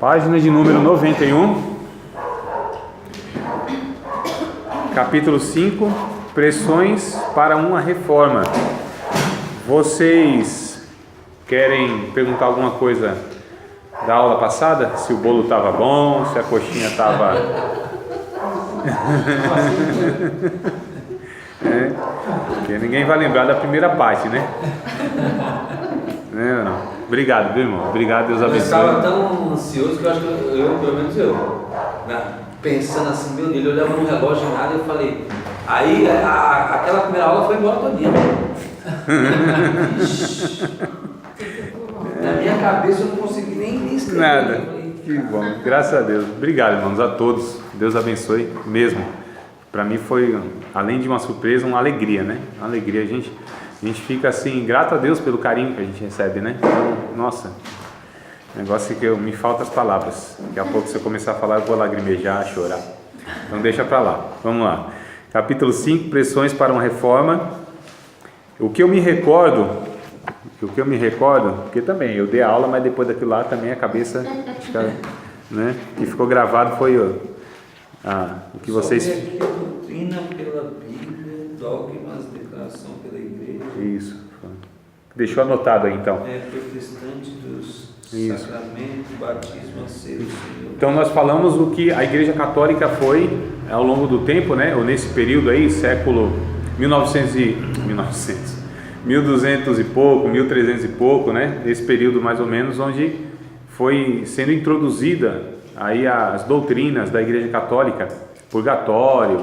Página de número 91, capítulo 5, pressões para uma reforma. Vocês querem perguntar alguma coisa da aula passada? Se o bolo estava bom, se a coxinha estava... Porque ninguém vai lembrar da primeira parte, né? Não. Obrigado, viu, irmão? Obrigado, Deus abençoe. Eu estava tão ansioso que eu acho que pelo menos eu, pensando assim, meu Deus, eu olhava no relógio e nada, eu falei, aí aquela primeira aula foi embora todinha. Na minha cabeça eu não consegui nem escrever. Nada. Que bom, graças a Deus. Obrigado, irmãos, a todos. Deus abençoe mesmo. Para mim foi, além de uma surpresa, uma alegria, né? Uma alegria. A gente fica assim, grato a Deus pelo carinho que a gente recebe, né? Então, nossa, negócio que me faltam as palavras. Daqui a pouco, se eu começar a falar, eu vou lagrimejar, chorar. Então deixa para lá. Vamos lá. Capítulo 5, pressões para uma reforma. O que eu me recordo, porque também eu dei aula, mas depois daquilo lá também a cabeça, né, que ficou gravado foi o que vocês... Sobre aqui a doutrina pela Bíblia, dogmas, declaração pela igreja. Isso. Deixou anotado aí então. Protestante dos Isso. sacramentos, batismo, aceito. Então nós falamos o que a Igreja Católica foi ao longo do tempo, né? Ou nesse período aí, século 1200 e pouco, 1300 e pouco, né? Esse período mais ou menos onde foi sendo introduzida aí as doutrinas da Igreja Católica, purgatório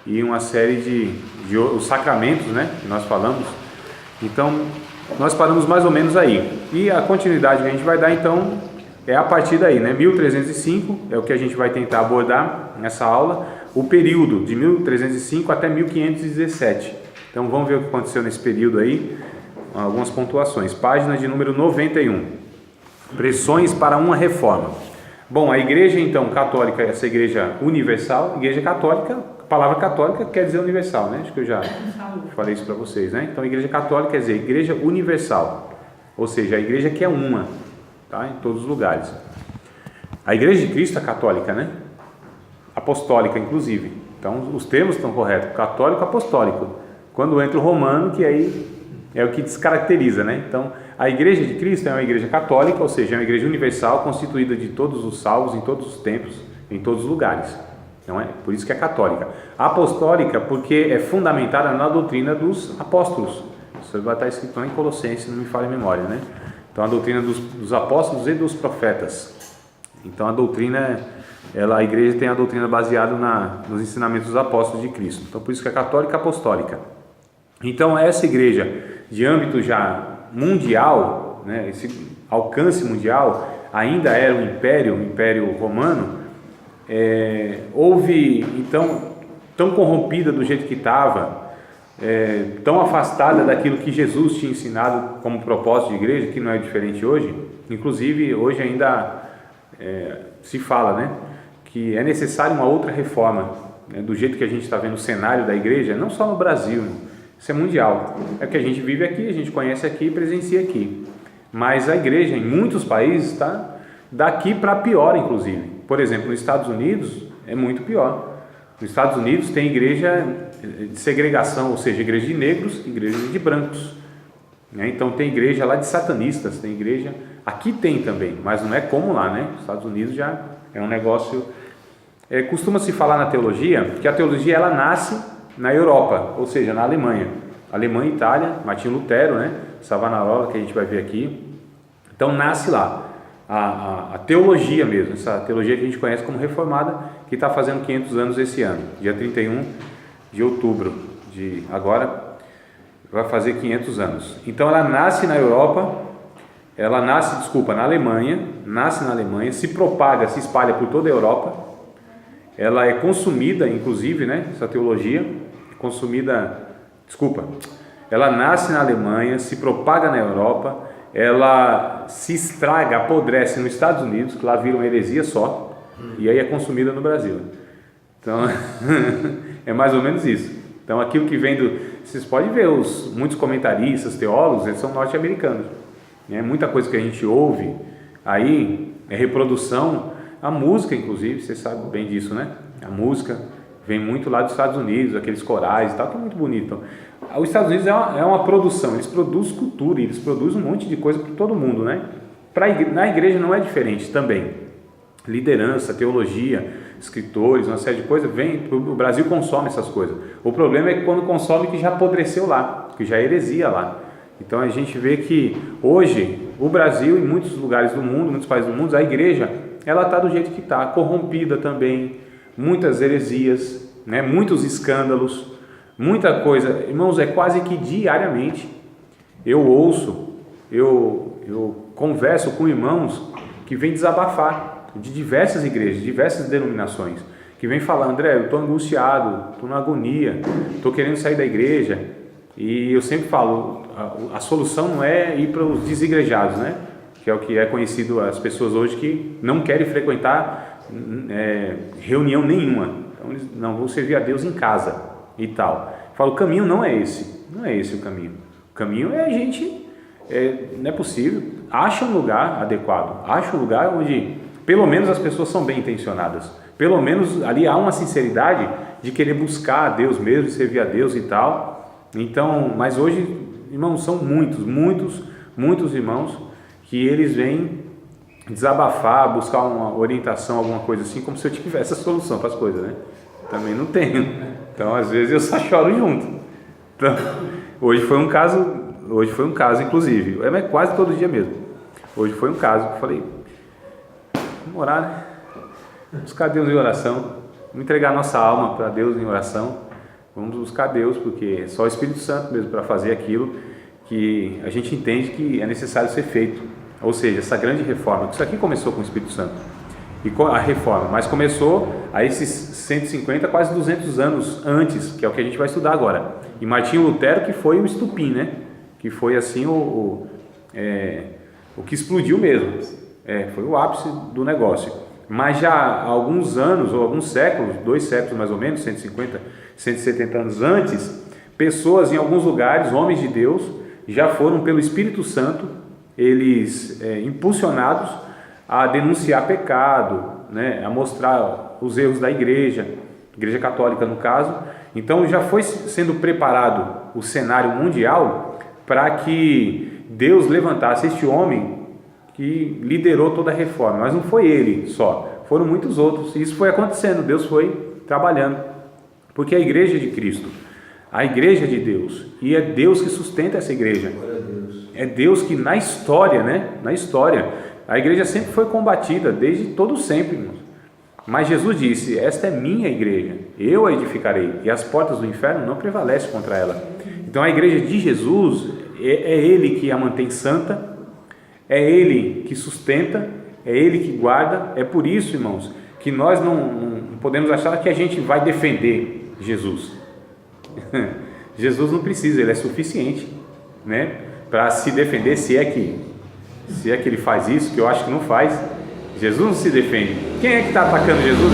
e uma série de os sacramentos, né? Que nós falamos. Então nós paramos mais ou menos aí. E a continuidade que a gente vai dar então é a partir daí, né? 1305 é o que a gente vai tentar abordar nessa aula, o período de 1305 até 1517. Então vamos ver o que aconteceu nesse período aí, algumas pontuações. Página de número 91. Pressões para uma reforma. Bom, a igreja então católica, essa igreja universal, igreja católica, a palavra católica quer dizer universal, né? Acho que eu já falei isso para vocês, né? Então a igreja católica quer dizer igreja universal, ou seja, a igreja que é uma, tá? Em todos os lugares. A igreja de Cristo é católica, né? Apostólica, inclusive. Então os termos estão corretos, católico, apostólico. Quando entra o romano, que aí é o que descaracteriza, né? Então, a igreja de Cristo é uma igreja católica, ou seja, é uma igreja universal, constituída de todos os salvos, em todos os tempos, em todos os lugares. Não é? Por isso que é católica. Apostólica, porque é fundamentada na doutrina dos apóstolos. Isso vai estar escrito lá em Colossenses, não me falha a memória, né? Então, a doutrina dos apóstolos e dos profetas. Então, a doutrina, a igreja tem a doutrina baseada nos ensinamentos dos apóstolos de Cristo. Então, por isso que é católica apostólica. Então, essa igreja de âmbito já mundial, né, esse alcance mundial, ainda era o Império Romano, houve, então, tão corrompida do jeito que estava, tão afastada daquilo que Jesus tinha ensinado como propósito de igreja, que não é diferente hoje. Inclusive, hoje ainda se fala, né, que é necessária uma outra reforma, né, do jeito que a gente está vendo o cenário da igreja, não só no Brasil, isso é mundial, é que a gente vive aqui, a gente conhece aqui, presencia aqui, mas a igreja em muitos países está daqui para pior, inclusive. Por exemplo, nos Estados Unidos é muito pior. Nos Estados Unidos tem igreja de segregação, ou seja, igreja de negros e igreja de brancos, né? Então tem igreja lá de satanistas, tem igreja, aqui tem também, mas não é como lá, né? Nos Estados Unidos já é um negócio, costuma-se falar na teologia, que a teologia ela nasce na Europa, ou seja, na Alemanha, e Itália, Martinho Lutero, né? Savonarola, que a gente vai ver aqui. Então nasce lá a teologia mesmo, essa teologia que a gente conhece como reformada, que está fazendo 500 anos esse ano, dia 31 de outubro de agora, vai fazer 500 anos. Então ela nasce na Europa, na Alemanha, se propaga, se espalha por toda a Europa. Ela é consumida, inclusive, né? Essa teologia ela nasce na Alemanha, se propaga na Europa, ela se estraga, apodrece nos Estados Unidos, que lá vira uma heresia só, e aí é consumida no Brasil. Então, é mais ou menos isso. Então, aquilo que vem vocês podem ver, muitos comentaristas, teólogos, eles são norte-americanos, né? Muita coisa que a gente ouve aí é reprodução. A música, inclusive, você sabe bem disso, né? A música vem muito lá dos Estados Unidos, aqueles corais e tal, que é muito bonito. Então, os Estados Unidos é uma produção, eles produzem cultura, eles produzem um monte de coisa para todo mundo, né? Na igreja não é diferente também. Liderança, teologia, escritores, uma série de coisas, o Brasil consome essas coisas. O problema é que quando consome que já apodreceu lá, que já é heresia lá. Então a gente vê que hoje o Brasil, em muitos lugares do mundo, muitos países do mundo, a igreja, ela está do jeito que está, corrompida também, muitas heresias, né? Muitos escândalos, muita coisa. Irmãos, é quase que diariamente eu ouço, eu converso com irmãos que vêm desabafar de diversas igrejas, diversas denominações, que vêm falar: André, eu estou angustiado, estou na agonia, estou querendo sair da igreja. E eu sempre falo, a solução não é ir para os desigrejados, né? Que é o que é conhecido as pessoas hoje que não querem frequentar reunião nenhuma. Então eles não vão servir a Deus em casa e tal. Eu falo, o caminho não é esse, não é esse o caminho. O caminho é a gente, não é possível, acha um lugar adequado, acha um lugar onde pelo menos as pessoas são bem intencionadas, pelo menos ali há uma sinceridade de querer buscar a Deus mesmo, servir a Deus e tal. Então, mas hoje, irmãos, são muitos irmãos que eles vêm desabafar, buscar uma orientação, alguma coisa assim, como se eu tivesse a solução para as coisas, né? Também não tenho. Então, às vezes eu só choro junto. Então, hoje foi um caso, inclusive, é quase todo dia mesmo. Hoje foi um caso que eu falei, vamos orar, né? Buscar Deus em oração, vamos entregar nossa alma para Deus em oração. Vamos buscar Deus, porque é só o Espírito Santo mesmo para fazer aquilo que a gente entende que é necessário ser feito. Ou seja, essa grande reforma. Isso aqui começou com o Espírito Santo. E a reforma, mas começou a esses 150, quase 200 anos antes, que é o que a gente vai estudar agora. E Martinho Lutero, que foi o estupim, né? Que foi assim o que explodiu mesmo. Foi o ápice do negócio. Mas já há alguns anos, ou alguns séculos, 2 séculos mais ou menos, 150, 170 anos antes, pessoas em alguns lugares, homens de Deus, já foram pelo Espírito Santo, eles impulsionados a denunciar pecado, né, a mostrar os erros da igreja católica no caso. Então já foi sendo preparado o cenário mundial para que Deus levantasse este homem que liderou toda a reforma, mas não foi ele só, foram muitos outros, e isso foi acontecendo, Deus foi trabalhando, porque a igreja de Cristo, a igreja de Deus, e é Deus que sustenta essa igreja, é Deus que na história, né, a igreja sempre foi combatida, desde todo sempre, irmãos. Mas Jesus disse, esta é minha igreja, eu a edificarei, e as portas do inferno não prevalecem contra ela. Então a igreja de Jesus, é Ele que a mantém santa, é Ele que sustenta, é Ele que guarda. É por isso, irmãos, que nós não podemos achar que a gente vai defender Jesus. Jesus não precisa, Ele é suficiente, né, para se defender, se é que Ele faz isso, que eu acho que não faz. Jesus não se defende. Quem é que está atacando Jesus?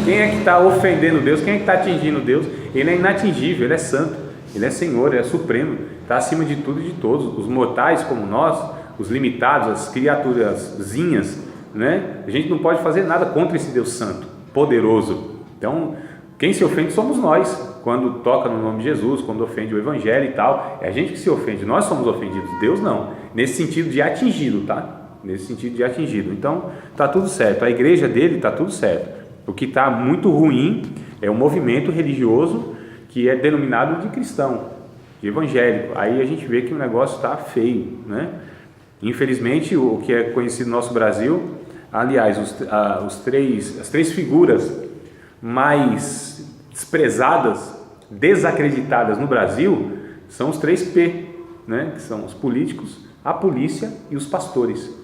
Quem é que está ofendendo Deus? Quem é que está atingindo Deus? Ele é inatingível, Ele é santo, Ele é Senhor, Ele é supremo, está acima de tudo e de todos. Os mortais como nós, os limitados, as criaturazinhas, né? A gente não pode fazer nada contra esse Deus santo, poderoso. Então, quem se ofende somos nós, quando toca no nome de Jesus, quando ofende o Evangelho e tal, é a gente que se ofende, nós somos ofendidos, Deus não, nesse sentido de atingido, tá? Nesse sentido de atingido. Então, está tudo certo, a igreja dele está tudo certo. O que está muito ruim é o movimento religioso que é denominado de cristão, de evangélico. Aí a gente vê que o negócio está feio, né? Infelizmente, o que é conhecido no nosso Brasil, aliás, as três figuras mais desprezadas, desacreditadas no Brasil, são os 3P, né? Que são os políticos, a polícia e os pastores.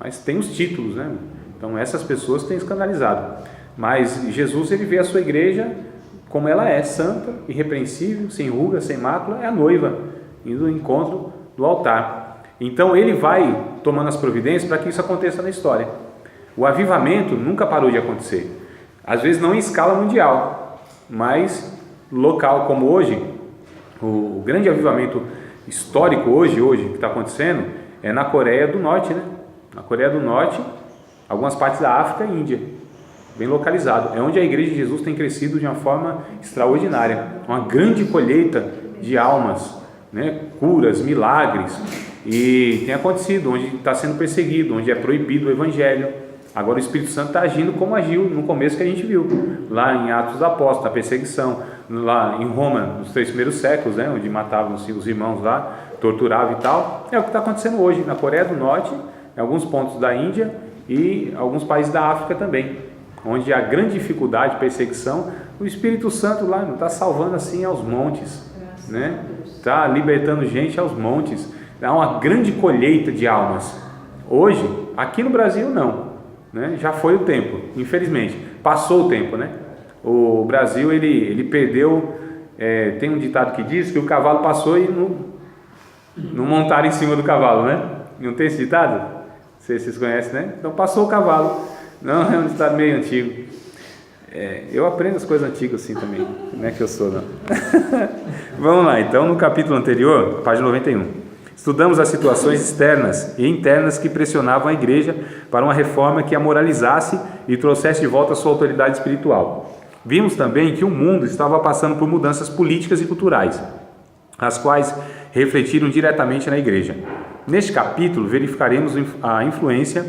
Mas tem os títulos, né? Então essas pessoas têm escandalizado. Mas Jesus, ele vê a sua igreja como ela é, santa, irrepreensível, sem ruga, sem mácula, é a noiva, indo ao encontro do altar. Então ele vai tomando as providências para que isso aconteça na história. O avivamento nunca parou de acontecer. Às vezes não em escala mundial, mas local, como hoje. O grande avivamento histórico hoje que está acontecendo é na Coreia do Norte, né? Na Coreia do Norte, algumas partes da África e Índia, bem localizado. É onde a Igreja de Jesus tem crescido de uma forma extraordinária. Uma grande colheita de almas, né? Curas, milagres. E tem acontecido, onde está sendo perseguido, onde é proibido o Evangelho. Agora o Espírito Santo está agindo como agiu no começo que a gente viu, lá em Atos dos Apóstolos, a perseguição, lá em Roma, nos 3 primeiros séculos, né? Onde matavam os irmãos lá, torturavam e tal. É o que está acontecendo hoje na Coreia do Norte, em alguns pontos da Índia e alguns países da África também, onde há grande dificuldade, perseguição. O Espírito Santo lá não está salvando assim aos montes, né? Está libertando gente aos montes. Há uma grande colheita de almas. Hoje, aqui no Brasil não, né? Já foi o tempo, infelizmente, passou o tempo, né? O Brasil ele perdeu. Tem um ditado que diz que o cavalo passou e não montaram em cima do cavalo, né? Não tem esse ditado? Vocês conhecem, né? Então passou o cavalo. Não, é um ditado meio antigo. Eu aprendo as coisas antigas assim também, não é que eu sou, não. Vamos lá, então, no capítulo anterior, página 91. Estudamos as situações externas e internas que pressionavam a igreja para uma reforma que a moralizasse e trouxesse de volta a sua autoridade espiritual. Vimos também que o mundo estava passando por mudanças políticas e culturais, as quais refletiram diretamente na igreja. Neste capítulo, verificaremos a influência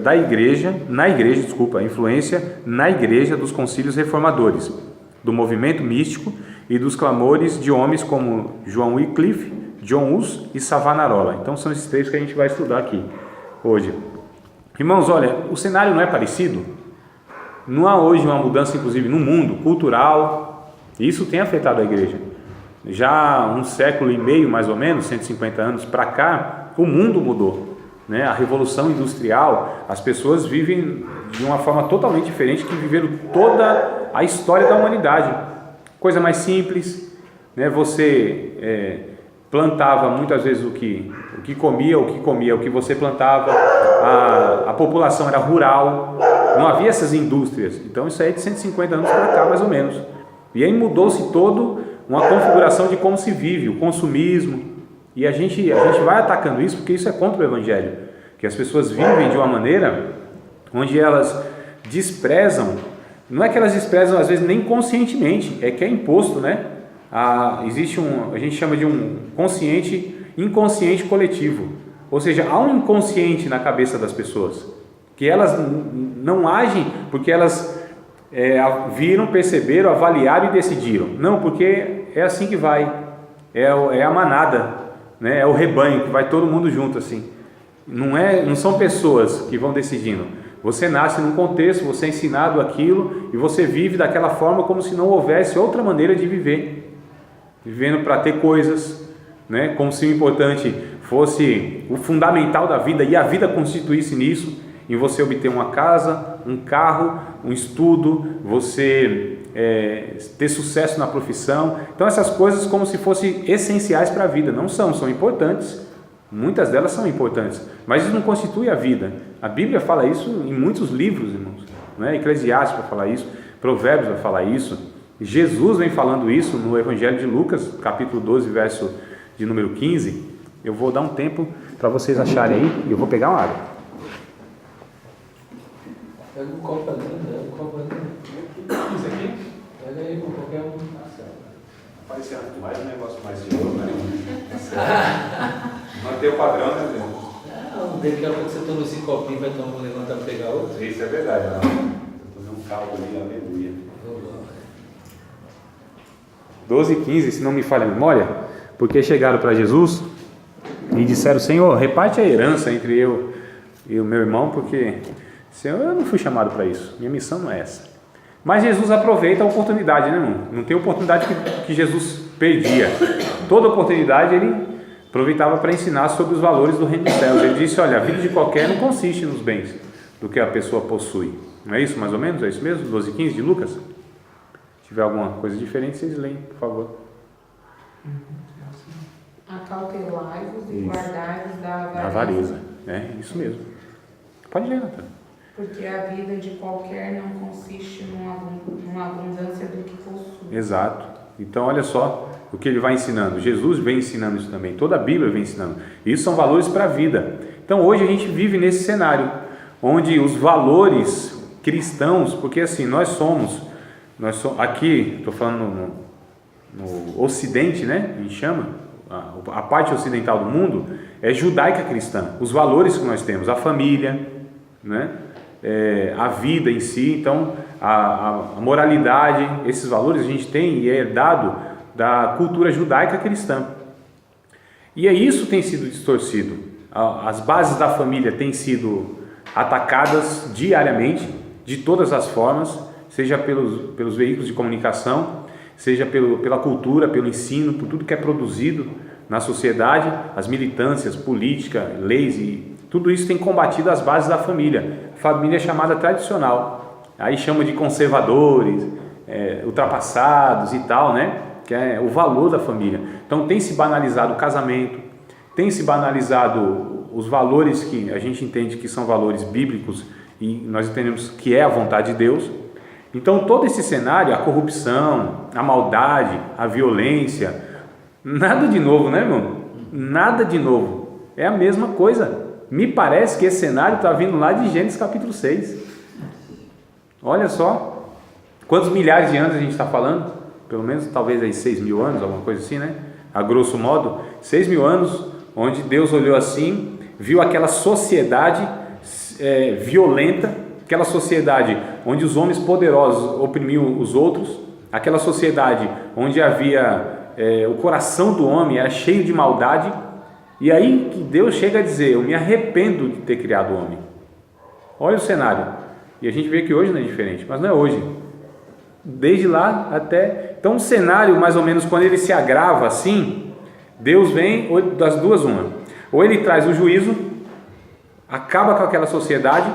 a influência na igreja dos concílios reformadores, do movimento místico e dos clamores de homens como João Wycliffe, John Hus e Savonarola. Então são esses 3 que a gente vai estudar aqui hoje. Irmãos, olha, o cenário não é parecido? Não há hoje uma mudança, inclusive, no mundo cultural, e isso tem afetado a igreja. Já há 1,5 século, mais ou menos, 150 anos para cá, o mundo mudou, né? A revolução industrial, as pessoas vivem de uma forma totalmente diferente que viveram toda a história da humanidade. Coisa mais simples, né? Você plantava muitas vezes o que comia, o que você plantava. A população era rural, não havia essas indústrias. Então isso aí é de 150 anos para cá, mais ou menos. E aí mudou-se todo uma configuração de como se vive, o consumismo. E a gente vai atacando isso porque isso é contra o Evangelho, que as pessoas vivem de uma maneira onde elas desprezam. Não é que elas desprezam às vezes nem conscientemente, é que é imposto, né? Existe a gente chama de um inconsciente coletivo, ou seja, há um inconsciente na cabeça das pessoas, que elas não agem porque elas viram, perceberam, avaliaram e decidiram, não, porque é assim que vai, é a manada, né? É o rebanho, que vai todo mundo junto assim, não são pessoas que vão decidindo. Você nasce num contexto, você é ensinado aquilo e você vive daquela forma como se não houvesse outra maneira de viver, vivendo para ter coisas, né? Como se o importante fosse o fundamental da vida e a vida constituísse nisso, em você obter uma casa, um carro, um estudo, você ter sucesso na profissão. Então essas coisas como se fossem essenciais para a vida, não são importantes, muitas delas são importantes, mas isso não constitui a vida. A Bíblia fala isso em muitos livros, irmãos, né? Eclesiastes vai falar isso, Provérbios vai falar isso, Jesus vem falando isso no Evangelho de Lucas, capítulo 12, verso de número 15. Eu vou dar um tempo para vocês acharem aí e eu vou pegar uma água. Pega um copo ali, né? Isso aqui? Pega aí com qualquer um. Parecia mais um negócio mais de ouro, né? Manter o padrão, né, Deus? Não, daqui a pouco você toma esse copinho, vai tomar um levantar para pegar outro. Isso é verdade, não. Vou fazer um cálculo ali, aleluia. 12:15, se não me falha a memória, porque chegaram para Jesus e disseram: Senhor, reparte a herança entre eu e o meu irmão, porque, Senhor, eu não fui chamado para isso, minha missão não é essa. Mas Jesus aproveita a oportunidade, né, irmão? Não tem oportunidade que Jesus perdia. Toda oportunidade ele aproveitava para ensinar sobre os valores do reino dos céus. Ele disse: olha, a vida de qualquer não consiste nos bens do que a pessoa possui. Não é isso mais ou menos? É isso mesmo? 12:15 de Lucas? Se tiver alguma coisa diferente, vocês leem, por favor. Acautelai-vos e guardai-vos da avareza. Avareza, isso mesmo. Pode ler, Nathan. Porque a vida de qualquer não consiste numa abundância do que possui. Exato. Então, olha só o que ele vai ensinando. Jesus vem ensinando isso também. Toda a Bíblia vem ensinando. Isso são valores para a vida. Então hoje a gente vive nesse cenário, onde os valores cristãos, porque assim, nós somos aqui, estou falando no Ocidente, né, a gente chama, a parte ocidental do mundo é judaica cristã, os valores que nós temos, a família, né, a vida em si, então a moralidade, esses valores a gente tem e é herdado da cultura judaica cristã. E isso tem sido distorcido. As bases da família têm sido atacadas diariamente, de todas as formas, seja pelos veículos de comunicação, seja pela cultura, pelo ensino, por tudo que é produzido na sociedade, as militâncias, política, leis, e tudo isso tem combatido as bases da família. A família é chamada tradicional, aí chama de conservadores, ultrapassados e tal, né? Que é o valor da família. Então tem se banalizado o casamento, tem se banalizado os valores que a gente entende que são valores bíblicos e nós entendemos que é a vontade de Deus. Então todo esse cenário, a corrupção, a maldade, a violência, nada de novo, né, irmão? Nada de novo, é a mesma coisa. Me parece que esse cenário está vindo lá de Gênesis capítulo 6. Olha só, quantos milhares de anos a gente está falando? Pelo menos talvez aí 6.000 anos, alguma coisa assim, né? A grosso modo, 6.000 anos, onde Deus olhou assim, viu aquela sociedade violenta, aquela sociedade onde os homens poderosos oprimiam os outros, aquela sociedade onde havia o coração do homem era cheio de maldade, e aí que Deus chega a dizer: eu me arrependo de ter criado o homem. Olha o cenário, e a gente vê que hoje não é diferente, mas não é hoje. Desde lá até... Então o cenário, mais ou menos, quando ele se agrava assim, Deus vem das duas uma. Ou ele traz o juízo, acaba com aquela sociedade,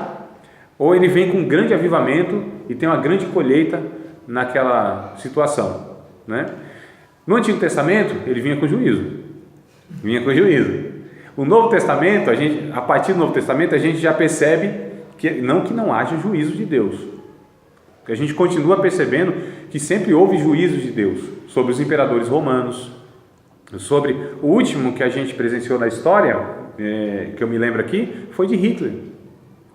ou ele vem com um grande avivamento e tem uma grande colheita naquela situação, né? No Antigo Testamento, ele vinha com juízo. O Novo Testamento, a partir do Novo Testamento, a gente já percebe que não haja juízo de Deus. A gente continua percebendo que sempre houve juízo de Deus sobre os imperadores romanos, sobre o último que a gente presenciou na história, que eu me lembro aqui, foi de Hitler,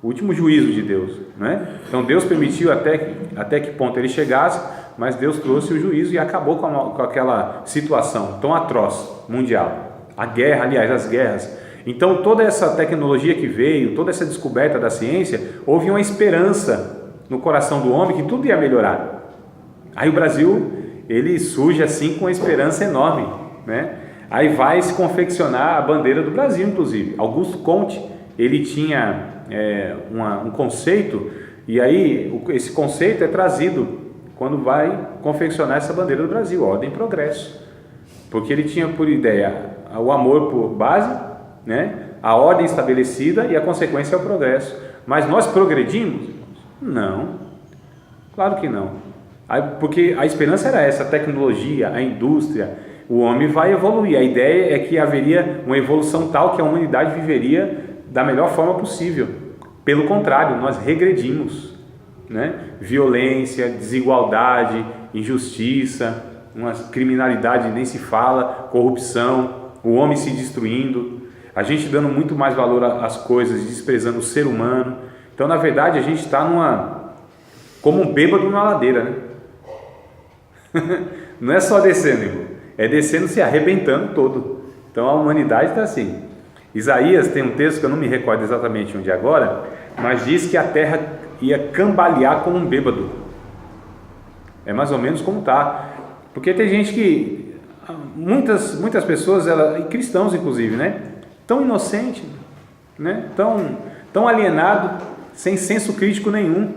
o último juízo de Deus, né? Então Deus permitiu até que ponto ele chegasse, mas Deus trouxe o juízo e acabou com aquela situação tão atroz mundial, as guerras. Então toda essa tecnologia que veio, toda essa descoberta da ciência, houve uma esperança no coração do homem que tudo ia melhorar. Aí o Brasil, ele surge assim com uma esperança enorme, né? Aí vai se confeccionar a bandeira do Brasil, inclusive. Augusto Comte, ele tinha um conceito, e aí esse conceito é trazido quando vai confeccionar essa bandeira do Brasil, ordem e progresso, porque ele tinha por ideia o amor por base, né? A ordem estabelecida e a consequência é o progresso. Mas nós progredimos? Não, claro que não. Porque a esperança era essa, a tecnologia, a indústria, o homem vai evoluir. A ideia é que haveria uma evolução tal que a humanidade viveria da melhor forma possível. Pelo contrário, nós regredimos, né? Violência, desigualdade, injustiça, uma criminalidade nem se fala, corrupção, o homem se destruindo, a gente dando muito mais valor às coisas, desprezando o ser humano. Então, na verdade, a gente está como um bêbado numa ladeira, né? Não é só descendo, irmão, é descendo se arrebentando todo. Então, a humanidade está assim. Isaías tem um texto que eu não me recordo exatamente onde é agora, mas diz que a terra ia cambalear como um bêbado. É mais ou menos como está. Porque tem gente que, muitas pessoas, e cristãos inclusive, né? Tão inocente, né? Tão alienado, sem senso crítico nenhum.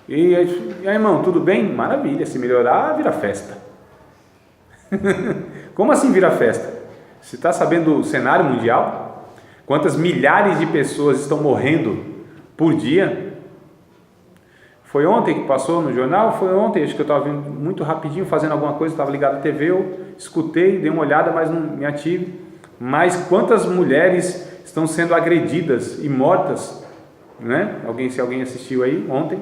E aí, irmão, tudo bem? Maravilha, se melhorar, vira festa. Como assim vira festa? Você está sabendo do cenário mundial? Quantas milhares de pessoas estão morrendo por dia? Foi ontem que passou no jornal? Foi ontem, acho que eu estava vendo muito rapidinho, fazendo alguma coisa, estava ligado à TV, eu escutei, dei uma olhada, mas não me ative. Mas quantas mulheres estão sendo agredidas e mortas, né? Se alguém assistiu aí ontem?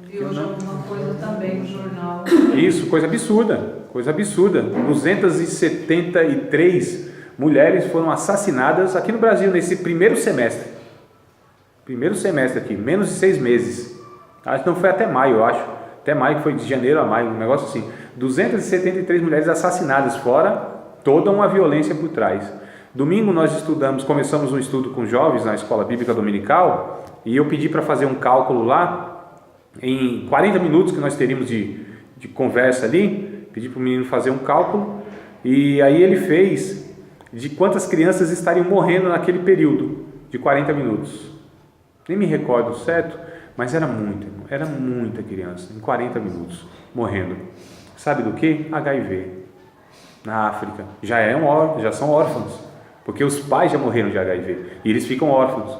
Vi hoje alguma coisa também no jornal. Isso, coisa absurda. 273 mulheres foram assassinadas aqui no Brasil nesse primeiro semestre. Primeiro semestre aqui, menos de 6 meses. Acho que não foi até maio, eu acho. Até maio, que foi de janeiro a maio, um negócio assim. 273 mulheres assassinadas, fora toda uma violência por trás. Domingo nós começamos um estudo com jovens na Escola Bíblica Dominical, e eu pedi para fazer um cálculo lá, em 40 minutos que nós teríamos de conversa ali, pedi para o menino fazer um cálculo, e aí ele fez de quantas crianças estariam morrendo naquele período de 40 minutos. Nem me recordo certo, mas era muita criança, em 40 minutos, morrendo. Sabe do que? HIV. Na África. Já são órfãos, porque os pais já morreram de HIV, e eles ficam órfãos,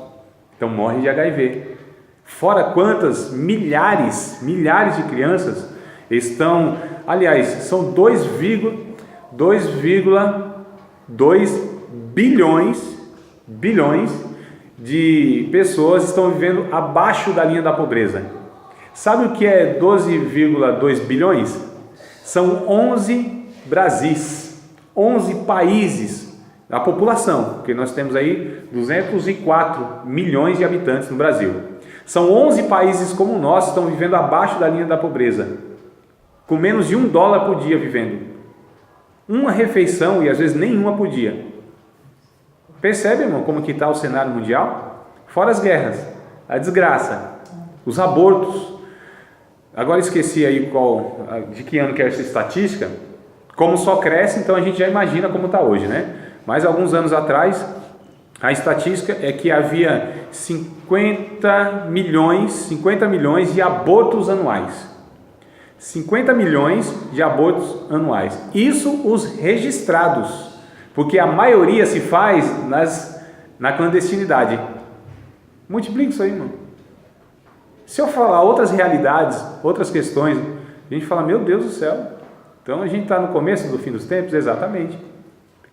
então morrem de HIV. Fora quantas milhares de crianças estão, aliás, são 2,2 bilhões de pessoas estão vivendo abaixo da linha da pobreza. Sabe o que é 12,2 bilhões? São 11 Brasis, 11 países da população, porque nós temos aí 204 milhões de habitantes no Brasil. São 11 países como o nosso que estão vivendo abaixo da linha da pobreza, com menos de $1 por dia vivendo. Uma refeição, e às vezes nenhuma por dia. Percebe, irmão, como que está o cenário mundial? Fora as guerras, a desgraça, os abortos. Agora esqueci aí de que ano que é essa estatística. Como só cresce, então a gente já imagina como está hoje, né? Mas alguns anos atrás, a estatística é que havia 50 milhões de abortos anuais. 50 milhões de abortos anuais. Isso os registrados, porque a maioria se faz na clandestinidade. Multiplica isso aí, irmão. Se eu falar outras realidades, outras questões, a gente fala, meu Deus do céu. Então a gente está no começo do fim dos tempos? Exatamente.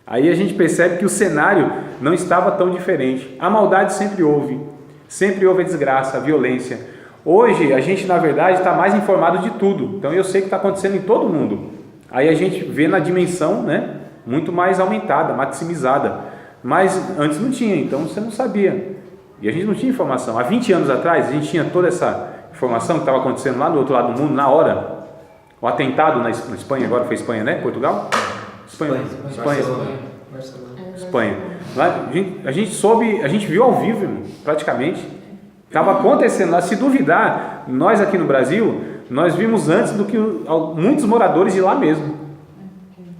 Aí a gente percebe que o cenário não estava tão diferente. A maldade sempre houve a desgraça, a violência. Hoje a gente, na verdade, está mais informado de tudo. Então eu sei o que está acontecendo em todo mundo. Aí a gente vê na dimensão, né, muito mais aumentada, maximizada. Mas antes não tinha, então você não sabia. E a gente não tinha informação. Há 20 anos atrás a gente tinha toda essa informação que estava acontecendo lá do outro lado do mundo, na hora. O atentado na Espanha, agora foi Espanha, né? Portugal? Espanha. Lá, a gente soube, a gente viu ao vivo, irmão, praticamente. Estava acontecendo lá. Se duvidar, nós aqui no Brasil, nós vimos antes do que muitos moradores de lá mesmo.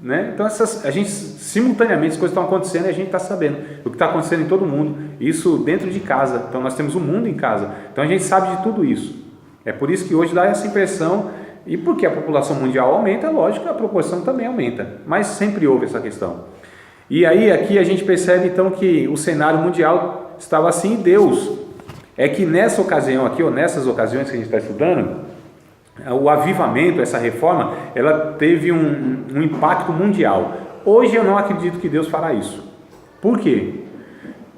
Né? Então a gente simultaneamente as coisas estão acontecendo e a gente está sabendo o que está acontecendo em todo mundo, isso dentro de casa. Então nós temos o mundo em casa, então a gente sabe de tudo isso. É por isso que hoje dá essa impressão, e porque a população mundial aumenta, lógico, a proporção também aumenta, mas sempre houve essa questão. E aí aqui a gente percebe então que o cenário mundial estava assim, e Deus é que nessa ocasião aqui, ou nessas ocasiões que a gente está estudando, o avivamento, essa reforma, ela teve um impacto mundial. Hoje eu não acredito que Deus fará isso. Por quê?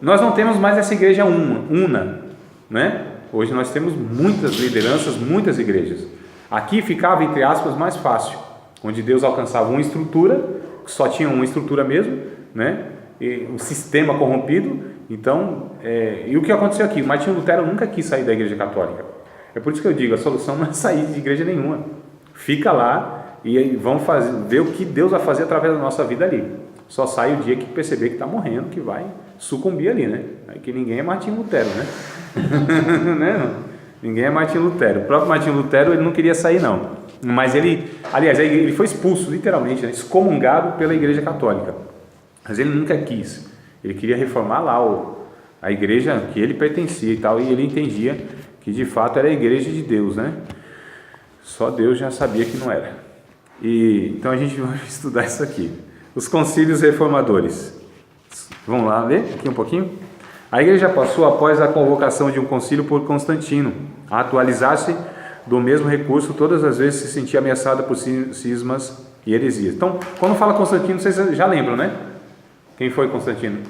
Nós não temos mais essa igreja una, né? Hoje nós temos muitas lideranças, muitas igrejas. Aqui ficava, entre aspas, mais fácil, onde Deus alcançava uma estrutura, que só tinha uma estrutura mesmo, né? E um sistema corrompido. Então, e o que aconteceu aqui? Martinho Lutero nunca quis sair da igreja católica. É por isso que eu digo, a solução não é sair de igreja nenhuma. Fica lá e aí vamos ver o que Deus vai fazer através da nossa vida ali. Só sai o dia que perceber que está morrendo, que vai sucumbir ali, né? Aí que ninguém é Martinho Lutero, né? Né? Ninguém é Martinho Lutero. O próprio Martinho Lutero, ele não queria sair não. Mas ele foi expulso, literalmente, né? Excomungado pela igreja católica. Mas ele nunca quis. Ele queria reformar lá a igreja que ele pertencia e tal, e ele entendia que de fato era a igreja de Deus, né? Só Deus já sabia que não era. Então a gente vai estudar isso aqui. Os concílios reformadores. Vamos lá ler aqui um pouquinho? A igreja passou, após a convocação de um concílio por Constantino, a atualizar-se do mesmo recurso todas as vezes que se sentia ameaçada por cismas e heresias. Então, quando fala Constantino, vocês já lembram, né? Quem foi Constantino?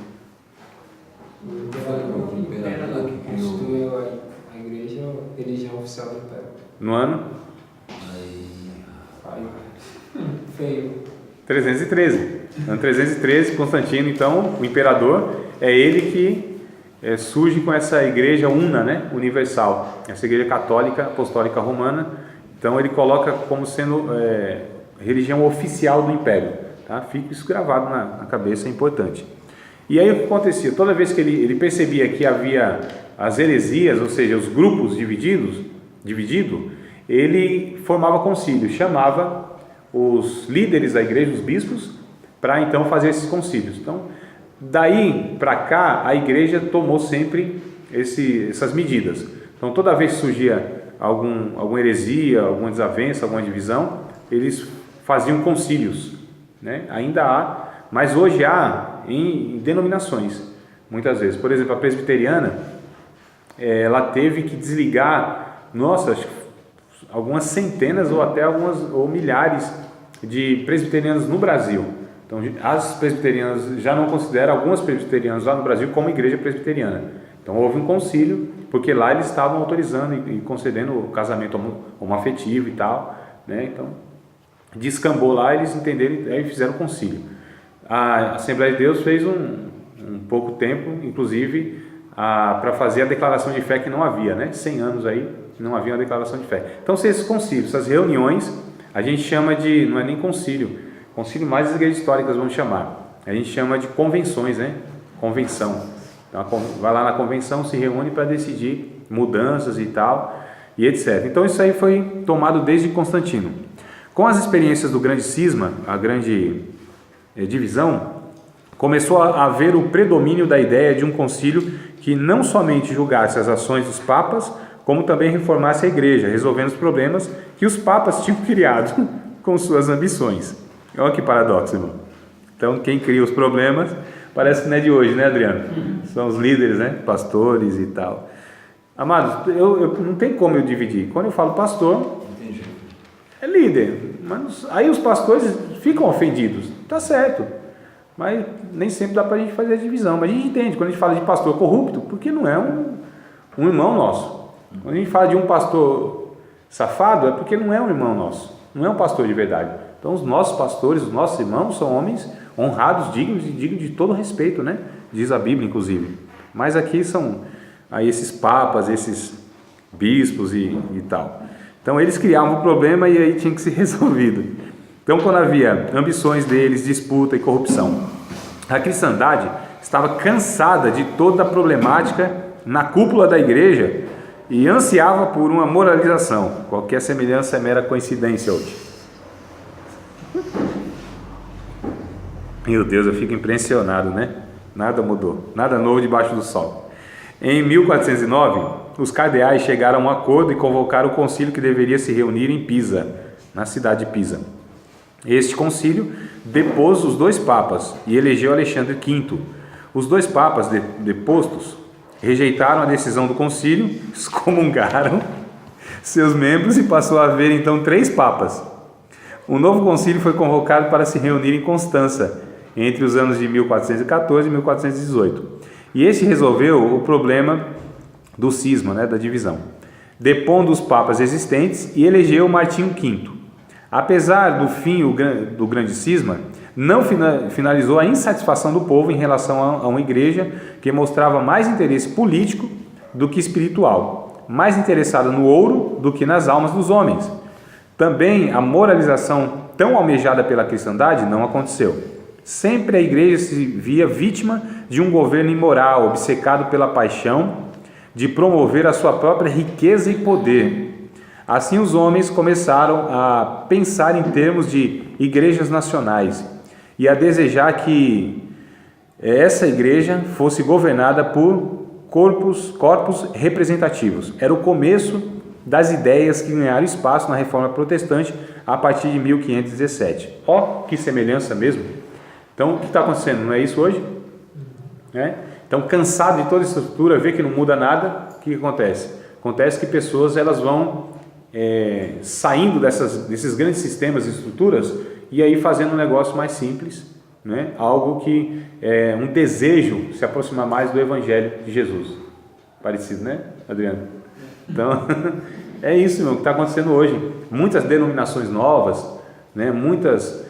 Constituiu a igreja, a religião oficial do Império. No ano? Feio. 313. Ano 313, Constantino, então, o imperador, é ele que surge com essa igreja una, né? Universal, essa igreja católica, apostólica romana. Então ele coloca como sendo religião oficial do império, tá? Fica isso gravado na cabeça, é importante. E aí o que acontecia? Toda vez que ele percebia que havia as heresias, ou seja, os grupos divididos, ele formava concílio, chamava os líderes da igreja, os bispos, para então fazer esses concílios. Então, daí para cá, a igreja tomou sempre essas medidas. Então, toda vez que surgia alguma heresia, alguma desavença, alguma divisão, eles faziam concílios, né? Ainda há, mas hoje há em denominações, muitas vezes. Por exemplo, a presbiteriana, ela teve que desligar, algumas centenas ou até ou milhares de presbiterianos no Brasil. Então, as presbiterianas já não consideram algumas presbiterianas lá no Brasil como igreja presbiteriana. Então, houve um concílio, porque lá eles estavam autorizando e concedendo o casamento homoafetivo e tal, né? Então, descambou lá, eles entenderam e fizeram o concílio. A Assembleia de Deus fez um pouco tempo, inclusive, para fazer a declaração de fé que não havia, né? 100 anos aí, não havia uma declaração de fé. Então, esses concílios, essas reuniões, a gente chama de, não é nem concílio mais as igrejas históricas vão chamar, a gente chama de convenções, né? Convenção. Então, vai lá na convenção, se reúne para decidir mudanças e tal, e etc. Então, isso aí foi tomado desde Constantino. Com as experiências do grande cisma, a grande divisão, começou a haver o predomínio da ideia de um concílio que não somente julgasse as ações dos papas, como também reformasse a igreja, resolvendo os problemas que os papas tinham criado com suas ambições. Olha que paradoxo, irmão. Então, quem cria os problemas, parece que não é de hoje, né, Adriano? São os líderes, né? Pastores e tal. Amados, eu não tem como eu dividir. Quando eu falo pastor, é líder. Mas aí os pastores ficam ofendidos. Tá certo. Mas nem sempre dá para a gente fazer a divisão. Mas a gente entende, quando a gente fala de pastor corrupto, porque não é um irmão nosso. Quando a gente fala de um pastor safado, é porque não é um irmão nosso. Não é um pastor de verdade. Então, os nossos pastores, os nossos irmãos são homens honrados, dignos de todo respeito, né? Diz a Bíblia, inclusive. Mas aqui são aí esses papas, esses bispos e tal. Então, eles criavam o problema e aí tinha que ser resolvido. Então, quando havia ambições deles, disputa e corrupção, a cristandade estava cansada de toda a problemática na cúpula da igreja e ansiava por uma moralização. Qualquer semelhança é mera coincidência hoje. Meu Deus, eu fico impressionado, né? Nada mudou, nada novo debaixo do sol. Em 1409, os cardeais chegaram a um acordo e convocaram o concílio que deveria se reunir em Pisa, na cidade de Pisa. Este concílio depôs os dois papas e elegeu Alexandre V. Os dois papas depostos rejeitaram a decisão do concílio, excomungaram seus membros e passou a haver então 3 papas. Um novo concílio foi convocado para se reunir em Constança, entre os anos de 1414 e 1418. E este resolveu o problema do cisma, né, da divisão, depondo os papas existentes e elegeu Martinho V. Apesar do fim do grande cisma, não finalizou a insatisfação do povo em relação a uma igreja que mostrava mais interesse político do que espiritual, mais interessada no ouro do que nas almas dos homens. Também a moralização tão almejada pela cristandade não aconteceu. Sempre a igreja se via vítima de um governo imoral, obcecado pela paixão de promover a sua própria riqueza e poder. Assim os homens começaram a pensar em termos de igrejas nacionais e a desejar que essa igreja fosse governada por corpos representativos. Era o começo das ideias que ganharam espaço na Reforma Protestante a partir de 1517. Ó, que semelhança mesmo! Então, o que está acontecendo? Não é isso hoje? Então, cansado de toda essa estrutura, ver que não muda nada, o que acontece? Acontece que pessoas elas vão saindo desses grandes sistemas e estruturas e aí fazendo um negócio mais simples, né? Algo que é um desejo se aproximar mais do Evangelho de Jesus. Parecido, né, Adriano? Então, é isso, irmão, que está acontecendo hoje. Muitas denominações novas, né? Muitas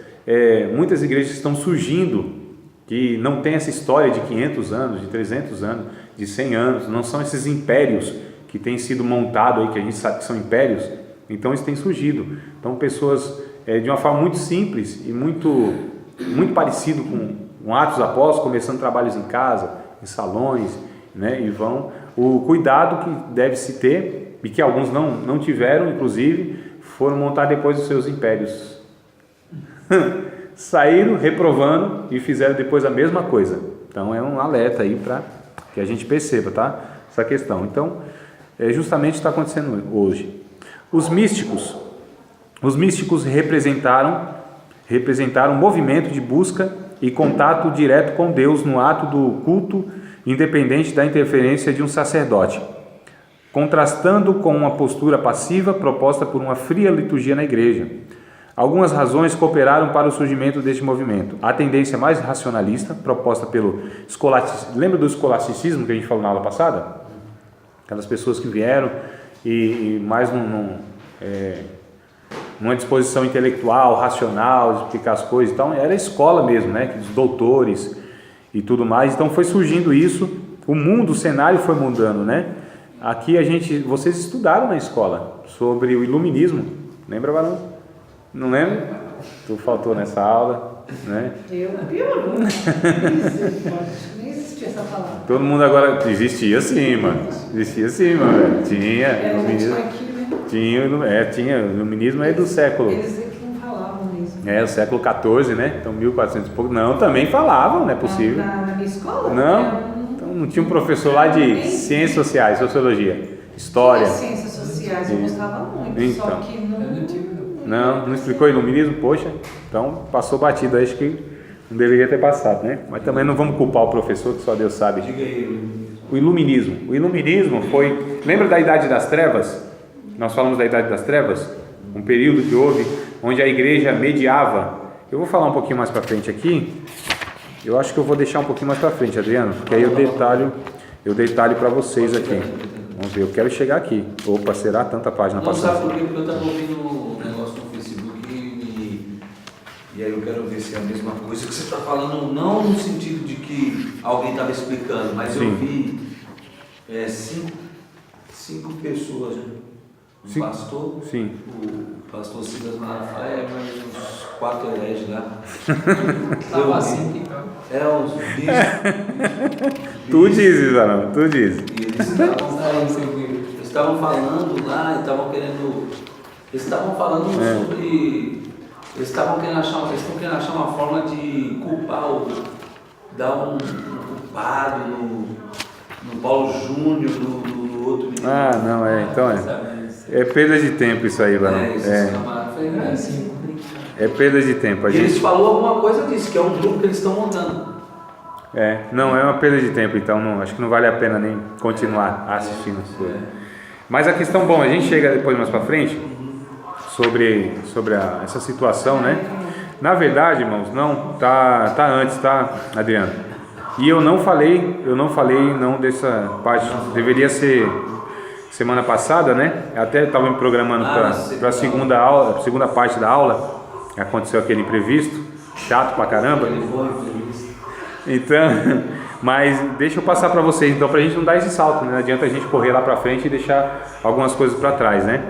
muitas igrejas estão surgindo que não tem essa história de 500 anos, de 300 anos, de 100 anos, não são esses impérios que têm sido montados aí, que a gente sabe que são impérios, então isso tem surgido. Então pessoas de uma forma muito simples e muito parecido com Atos dos Apóstolos, começando trabalhos em casa, em salões, né, e vão, o cuidado que deve se ter, e que alguns não tiveram, inclusive, foram montar depois os seus impérios. Saíram reprovando e fizeram depois a mesma coisa. Então é um alerta aí para que a gente perceba, tá? Essa questão. Então, justamente está acontecendo hoje. Os místicos representaram um movimento de busca e contato direto com Deus no ato do culto, independente da interferência de um sacerdote, contrastando com uma postura passiva proposta por uma fria liturgia na igreja. Algumas razões cooperaram para o surgimento deste movimento. A tendência mais racionalista, proposta pelo escolasticismo. Lembra do escolasticismo que a gente falou na aula passada? Aquelas pessoas que vieram e mais numa disposição intelectual, racional, de explicar as coisas. Então, era a escola mesmo, né? Dos doutores e tudo mais. Então, foi surgindo isso. O mundo, o cenário foi mudando, né? Aqui vocês estudaram na escola sobre o iluminismo. Lembra, Barão? Não lembra? Tu faltou nessa aula, né? Eu nem existia essa palavra. Todo mundo agora... Existia sim, mano. Tinha. Tinha. O iluminismo é do século... Eles que não falavam mesmo. O século XIV, né? Então, 1400 e pouco. Não, também falavam, não é possível. Na minha escola? Não. Então, não tinha um professor lá de ciências sociais, sociologia, história. Ciências sociais, eu gostava muito, Então. só que não tive. Não explicou iluminismo? Poxa, então passou batido, acho que não deveria ter passado, né? Mas também não vamos culpar o professor, que só Deus sabe. Diga aí. O iluminismo foi... Lembra da Idade das Trevas? Nós falamos da Idade das Trevas? Um período que houve, onde a igreja mediava. Eu vou falar um pouquinho mais para frente aqui. Eu acho que eu vou deixar um pouquinho mais para frente, Adriano, porque aí eu detalho para vocês aqui. Vamos ver, eu quero chegar aqui. Opa, será tanta página Não passada? sabe por quê? Porque eu estava ouvindo um negócio no Facebook e aí eu quero ver se é a mesma coisa que você está falando, não no sentido de que alguém estava explicando, mas Sim. eu vi cinco pessoas, né? Sim. Pastor, Sim. o pastor Silas Malafaia, mais uns 4 hereges lá. Estava assim que então. Uns bichos. Tu dizes, Varão, tu dizes. E eles estavam falando lá, eles estavam falando sobre, eles estão querendo achar uma forma de culpar dar um culpado no Paulo Júnior, no outro menino. Ah, não, então é perda de tempo isso aí, Varão. É perda de tempo. E eles falaram alguma coisa disso, que é um grupo que eles estão montando. Não, é uma perda de tempo, então acho que não vale a pena nem continuar assistindo. Mas a questão, a gente chega depois mais para frente sobre essa situação, né? Na verdade, irmãos, não, tá antes, tá, Adriano? E eu não falei dessa parte, deveria ser semana passada, né? Até estava me programando para a segunda parte da aula, aconteceu aquele imprevisto, chato pra caramba. Então, mas deixa eu passar para vocês, então, para a gente não dar esse salto, né? Não adianta a gente correr lá para frente e deixar algumas coisas para trás, né?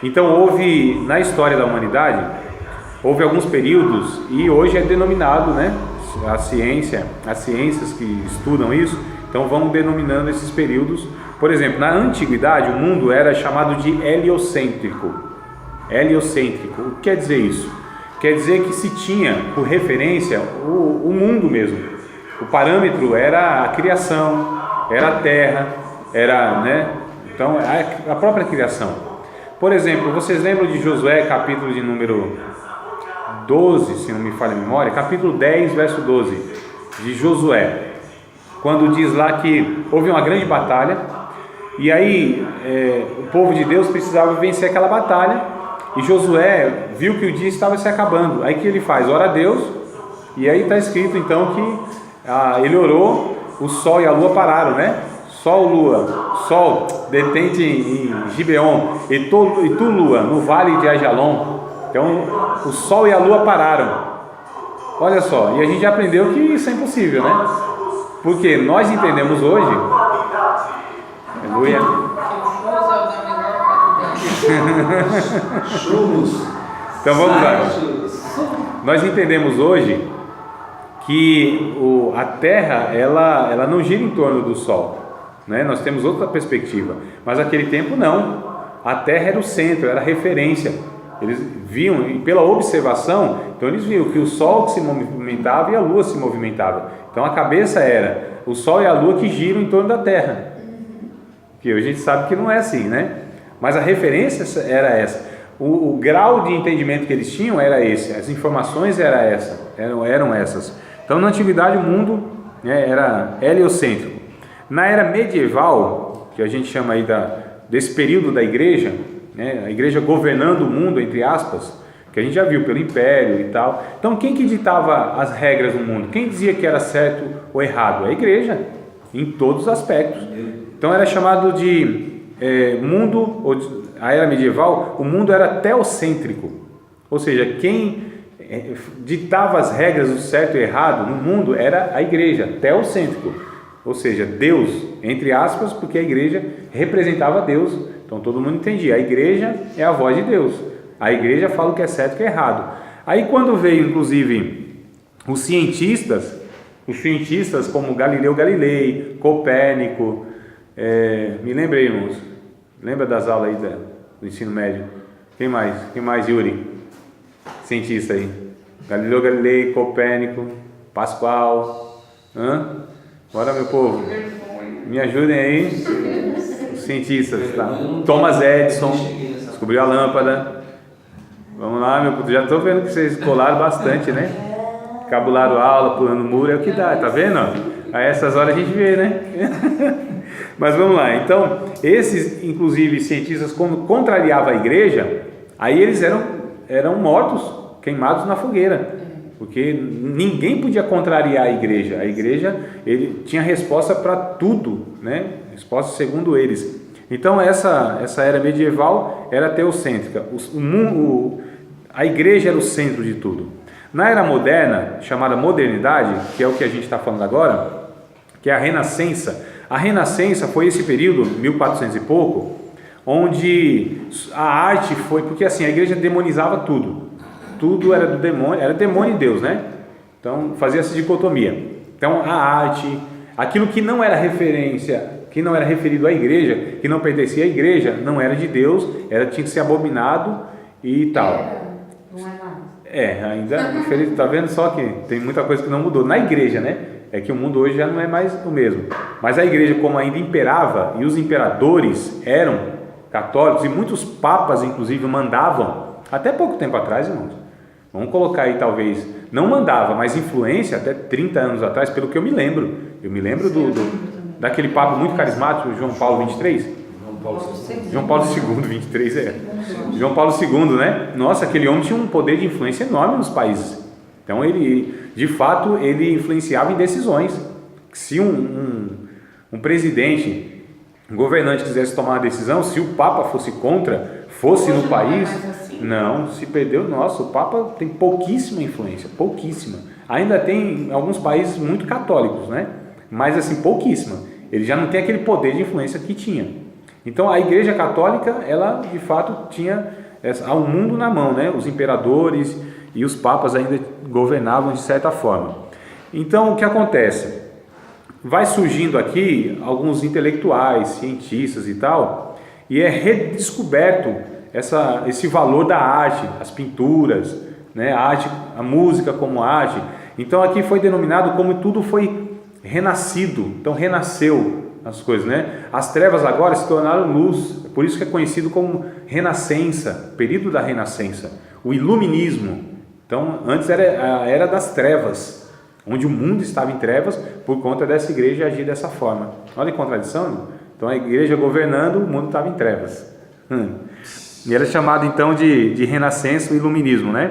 Então, na história da humanidade, houve alguns períodos, e hoje é denominado, né? As ciências que estudam isso, então vão denominando esses períodos. Por exemplo, na antiguidade, o mundo era chamado de heliocêntrico. Heliocêntrico, o que quer dizer isso? Quer dizer que se tinha, por referência, o mundo mesmo. O parâmetro era a criação, era a terra, né? Então, a própria criação. Por exemplo, vocês lembram de Josué, capítulo de número 12, se não me falha a memória, capítulo 10, verso 12, de Josué, quando diz lá que houve uma grande batalha, e aí o povo de Deus precisava vencer aquela batalha, e Josué viu que o dia estava se acabando. Aí o que ele faz? Ora a Deus, e aí está escrito então que ele orou, o sol e a lua pararam, né? Sol, detente em Gibeon, e tu, lua, no vale de Ajalon. Então o sol e a lua pararam. Olha só, e a gente já aprendeu que isso é impossível, né? Porque nós entendemos hoje. Aleluia. Churros. Então vamos lá. Churros. Nós entendemos hoje que a Terra ela não gira em torno do Sol, né? Nós temos outra perspectiva, mas naquele tempo não. A Terra era o centro, era a referência. Eles viam, e pela observação, então eles viam que o Sol que se movimentava e a Lua se movimentava. Então a cabeça era o Sol e a Lua que giram em torno da Terra. Que a gente sabe que não é assim, né? Mas a referência era essa. O grau de entendimento que eles tinham era esse. As informações eram essas. Então na antiguidade o mundo, né, era heliocêntrico. Na era medieval, que a gente chama aí desse período da igreja, né, a igreja governando o mundo, entre aspas, que a gente já viu pelo império e tal. Então quem que ditava as regras do mundo? Quem dizia que era certo ou errado? A igreja, em todos os aspectos. Então era chamado de mundo, a era medieval, o mundo era teocêntrico, ou seja, quem ditava as regras do certo e errado no mundo era a igreja, teocêntrico, ou seja, Deus, entre aspas, porque a igreja representava Deus, então todo mundo entendia, a igreja é a voz de Deus, a igreja fala o que é certo e o que é errado. Aí quando veio inclusive os cientistas como Galileu Galilei, Copérnico, me lembrei, irmãos, lembra das aulas aí do ensino médio? Quem mais, Yuri? Cientista aí. Galileu Galilei, Copérnico, Pascoal. Bora, meu povo, me ajudem aí. Os cientistas, tá? Thomas Edison descobriu a lâmpada. Vamos lá, meu povo, já estou vendo que vocês colaram bastante, né? Cabularam aula, pulando muro, é o que dá, tá vendo? A essas horas a gente vê, né? Mas vamos lá, então, esses, inclusive, cientistas, quando contrariavam a igreja, aí eles eram mortos, queimados na fogueira, porque ninguém podia contrariar a igreja ele tinha resposta para tudo, né? Resposta segundo eles. Então, essa era medieval era teocêntrica, a igreja era o centro de tudo. Na era moderna, chamada modernidade, que é o que a gente está falando agora, que é a Renascença. A Renascença foi esse período, 1400 e pouco, onde a arte foi, porque assim, a igreja demonizava tudo era do demônio, era demônio e Deus, né? Então fazia essa dicotomia. Então a arte, aquilo que não era referência, que não era referido à igreja, que não pertencia à igreja, não era de Deus, tinha que ser abominado e tal. Não é nada. Ainda, tá vendo só que tem muita coisa que não mudou na igreja, né? É que o mundo hoje já não é mais o mesmo. Mas a igreja, como ainda imperava, e os imperadores eram católicos, e muitos papas, inclusive, mandavam, até pouco tempo atrás, irmãos, vamos colocar aí talvez, não mandava, mas influência, até 30 anos atrás, pelo que eu me lembro. Eu me lembro daquele papa muito carismático, João Paulo 23. João Paulo II, 23, João Paulo II, né? Nossa, aquele homem tinha um poder de influência enorme nos países. Então ele, de fato, ele influenciava em decisões. Se um presidente, um governante quisesse tomar uma decisão, se o Papa fosse contra, fosse no país, não, se perdeu, nossa, o Papa tem pouquíssima influência, pouquíssima. Ainda tem alguns países muito católicos, né? Mas assim, pouquíssima. Ele já não tem aquele poder de influência que tinha. Então a Igreja Católica, ela de fato tinha o mundo na mão, né? Os imperadores e os papas ainda governavam de certa forma. Então o que acontece? Vai surgindo aqui alguns intelectuais, cientistas e tal, e é redescoberto esse valor da arte, as pinturas, né? A arte, a música como arte. Então aqui foi denominado como tudo foi renascido, então renasceu as coisas, né? As trevas agora se tornaram luz, por isso que é conhecido como Renascença, período da Renascença, o Iluminismo. Então antes era a era das trevas, onde o mundo estava em trevas por conta dessa igreja agir dessa forma. Olha que contradição, né? Então a igreja governando, o mundo estava em trevas. E era chamado então de Renascença, o Iluminismo, né?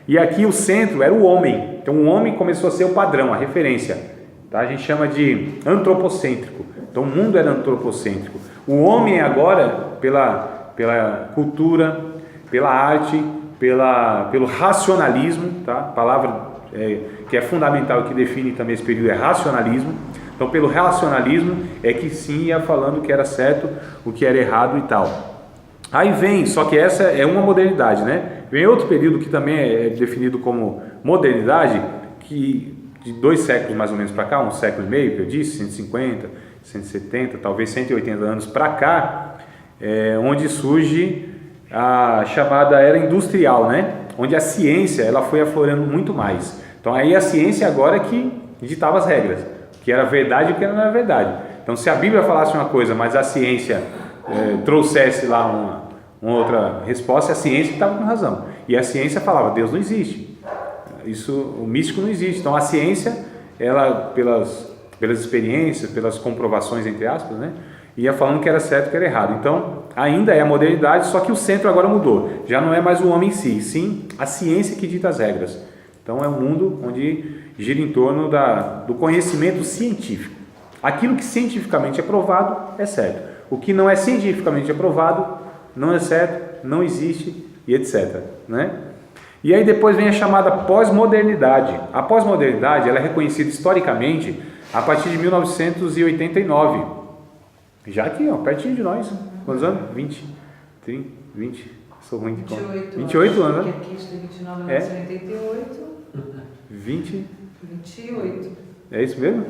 E aqui o centro era o homem, então o homem começou a ser o padrão, a referência, tá? A gente chama de antropocêntrico. Então o mundo era antropocêntrico. O homem agora, pela cultura, pela arte, pelo racionalismo, tá? A palavra que é fundamental e que define também esse período, é racionalismo. Então, pelo racionalismo é que sim ia falando o que era certo, o que era errado e tal. Aí vem, só que essa é uma modernidade, né? Vem outro período que também é definido como modernidade, que de 2 séculos mais ou menos para cá, 1 século e meio, que eu disse, 150, 170, talvez 180 anos para cá, onde surge a chamada era industrial, né? Onde a ciência ela foi aflorando muito mais. Então aí a ciência agora é que ditava as regras, o que era verdade e o que não era verdade. Então se a Bíblia falasse uma coisa, mas a ciência trouxesse lá uma outra resposta, a ciência estava com razão. E a ciência falava, Deus não existe. O místico não existe. Então a ciência, ela pelas experiências, pelas comprovações entre aspas, né, ia falando que era certo e que era errado. Então ainda é a modernidade, só que o centro agora mudou. Já não é mais o homem em si, sim a ciência que dita as regras. Então é um mundo onde gira em torno do conhecimento científico. Aquilo que cientificamente é provado é certo. O que não é cientificamente aprovado não é certo, não existe e etc, né? E aí depois vem a chamada pós-modernidade. A pós-modernidade ela é reconhecida historicamente a partir de 1989. Já aqui, ó, pertinho de nós. Quantos anos? 20, 30, 20, sou ruim de conta. 28 anos, né? Aqui tem 29, 1988. 28. É isso mesmo?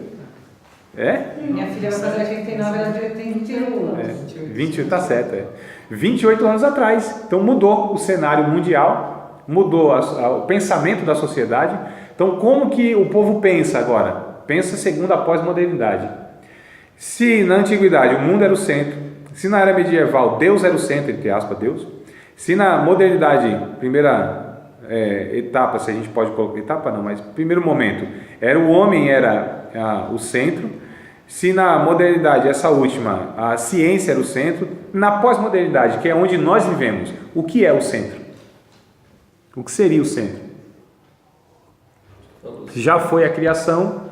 Minha filha vai fazer 89, ela é de 88. 28, tá certo. 28 anos atrás. Então mudou o cenário mundial, mudou o pensamento da sociedade. Então como que o povo pensa agora? Pensa segundo a pós-modernidade. Se na antiguidade o mundo era o centro, se na era medieval Deus era o centro, entre aspas, Deus, se na modernidade, primeira etapa, se a gente pode colocar, etapa não, mas primeiro momento, o homem era o centro, se na modernidade, essa última, a ciência era o centro, na pós-modernidade, que é onde nós vivemos, o que é o centro? O que seria o centro? Já foi a criação,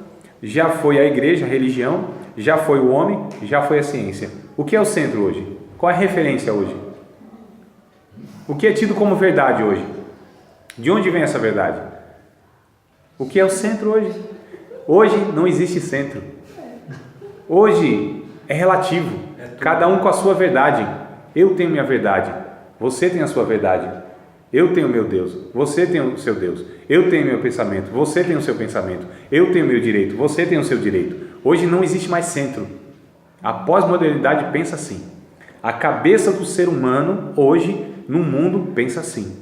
já foi a igreja, a religião, já foi o homem, já foi a ciência. O que é o centro hoje? Qual é a referência hoje? O que é tido como verdade hoje? De onde vem essa verdade? O que é o centro hoje? Hoje não existe centro. Hoje é relativo. Cada um com a sua verdade. Eu tenho minha verdade. Você tem a sua verdade. Eu tenho meu Deus. Você tem o seu Deus. Eu tenho meu pensamento. Você tem o seu pensamento. Eu tenho meu direito. Você tem o seu direito. Hoje não existe mais centro. A pós-modernidade pensa assim. A cabeça do ser humano hoje no mundo pensa assim.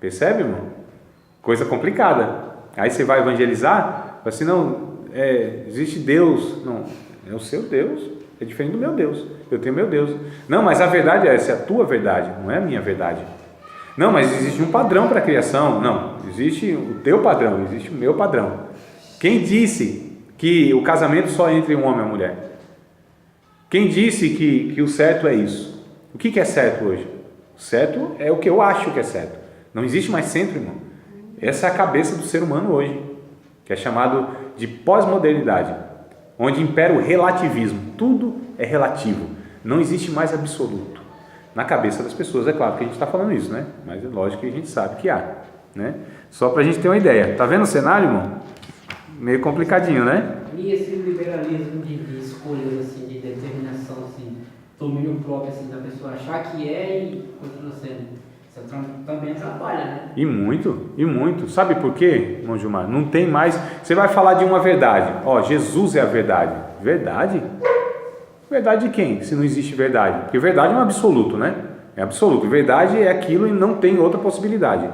Percebe, irmão? Coisa complicada. Aí você vai evangelizar, fala assim, não, existe Deus. Não, é o seu Deus, é diferente do meu Deus. Eu tenho meu Deus. Não, mas a verdade é essa, é a tua verdade, não é a minha verdade. Não, mas existe um padrão para a criação. Não, existe o teu padrão, existe o meu padrão. Quem disse que o casamento só entre um homem e uma mulher? Quem disse que o certo é isso? O que é certo hoje? O certo é o que eu acho que é certo. Não existe mais centro, irmão. Essa é a cabeça do ser humano hoje, que é chamado de pós-modernidade, onde impera o relativismo. Tudo é relativo. Não existe mais absoluto. Na cabeça das pessoas, é claro que a gente está falando isso, né? Mas é lógico que a gente sabe que há, né? Só para a gente ter uma ideia. Tá vendo o cenário, irmão? Meio complicadinho, né? E esse liberalismo de escolhas, assim, de determinação, assim, domínio próprio, assim, da pessoa achar que e continua sendo. Isso também atrapalha, né? E muito. Sabe por quê, irmão Gilmar? Não tem mais. Você vai falar de uma verdade. Jesus é a verdade. Verdade? Verdade de quem? Se não existe verdade. Porque verdade é um absoluto, né? É absoluto. Verdade é aquilo e não tem outra possibilidade.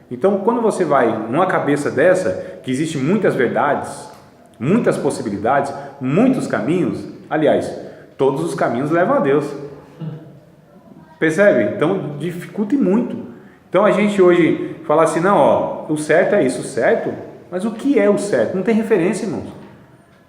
Então, quando você vai numa cabeça dessa, que existe muitas verdades, muitas possibilidades, muitos caminhos, aliás, todos os caminhos levam a Deus. Percebe? Então dificulta muito. Então a gente hoje fala assim, não, o certo é isso, o certo, mas o que é o certo? Não tem referência, irmãos.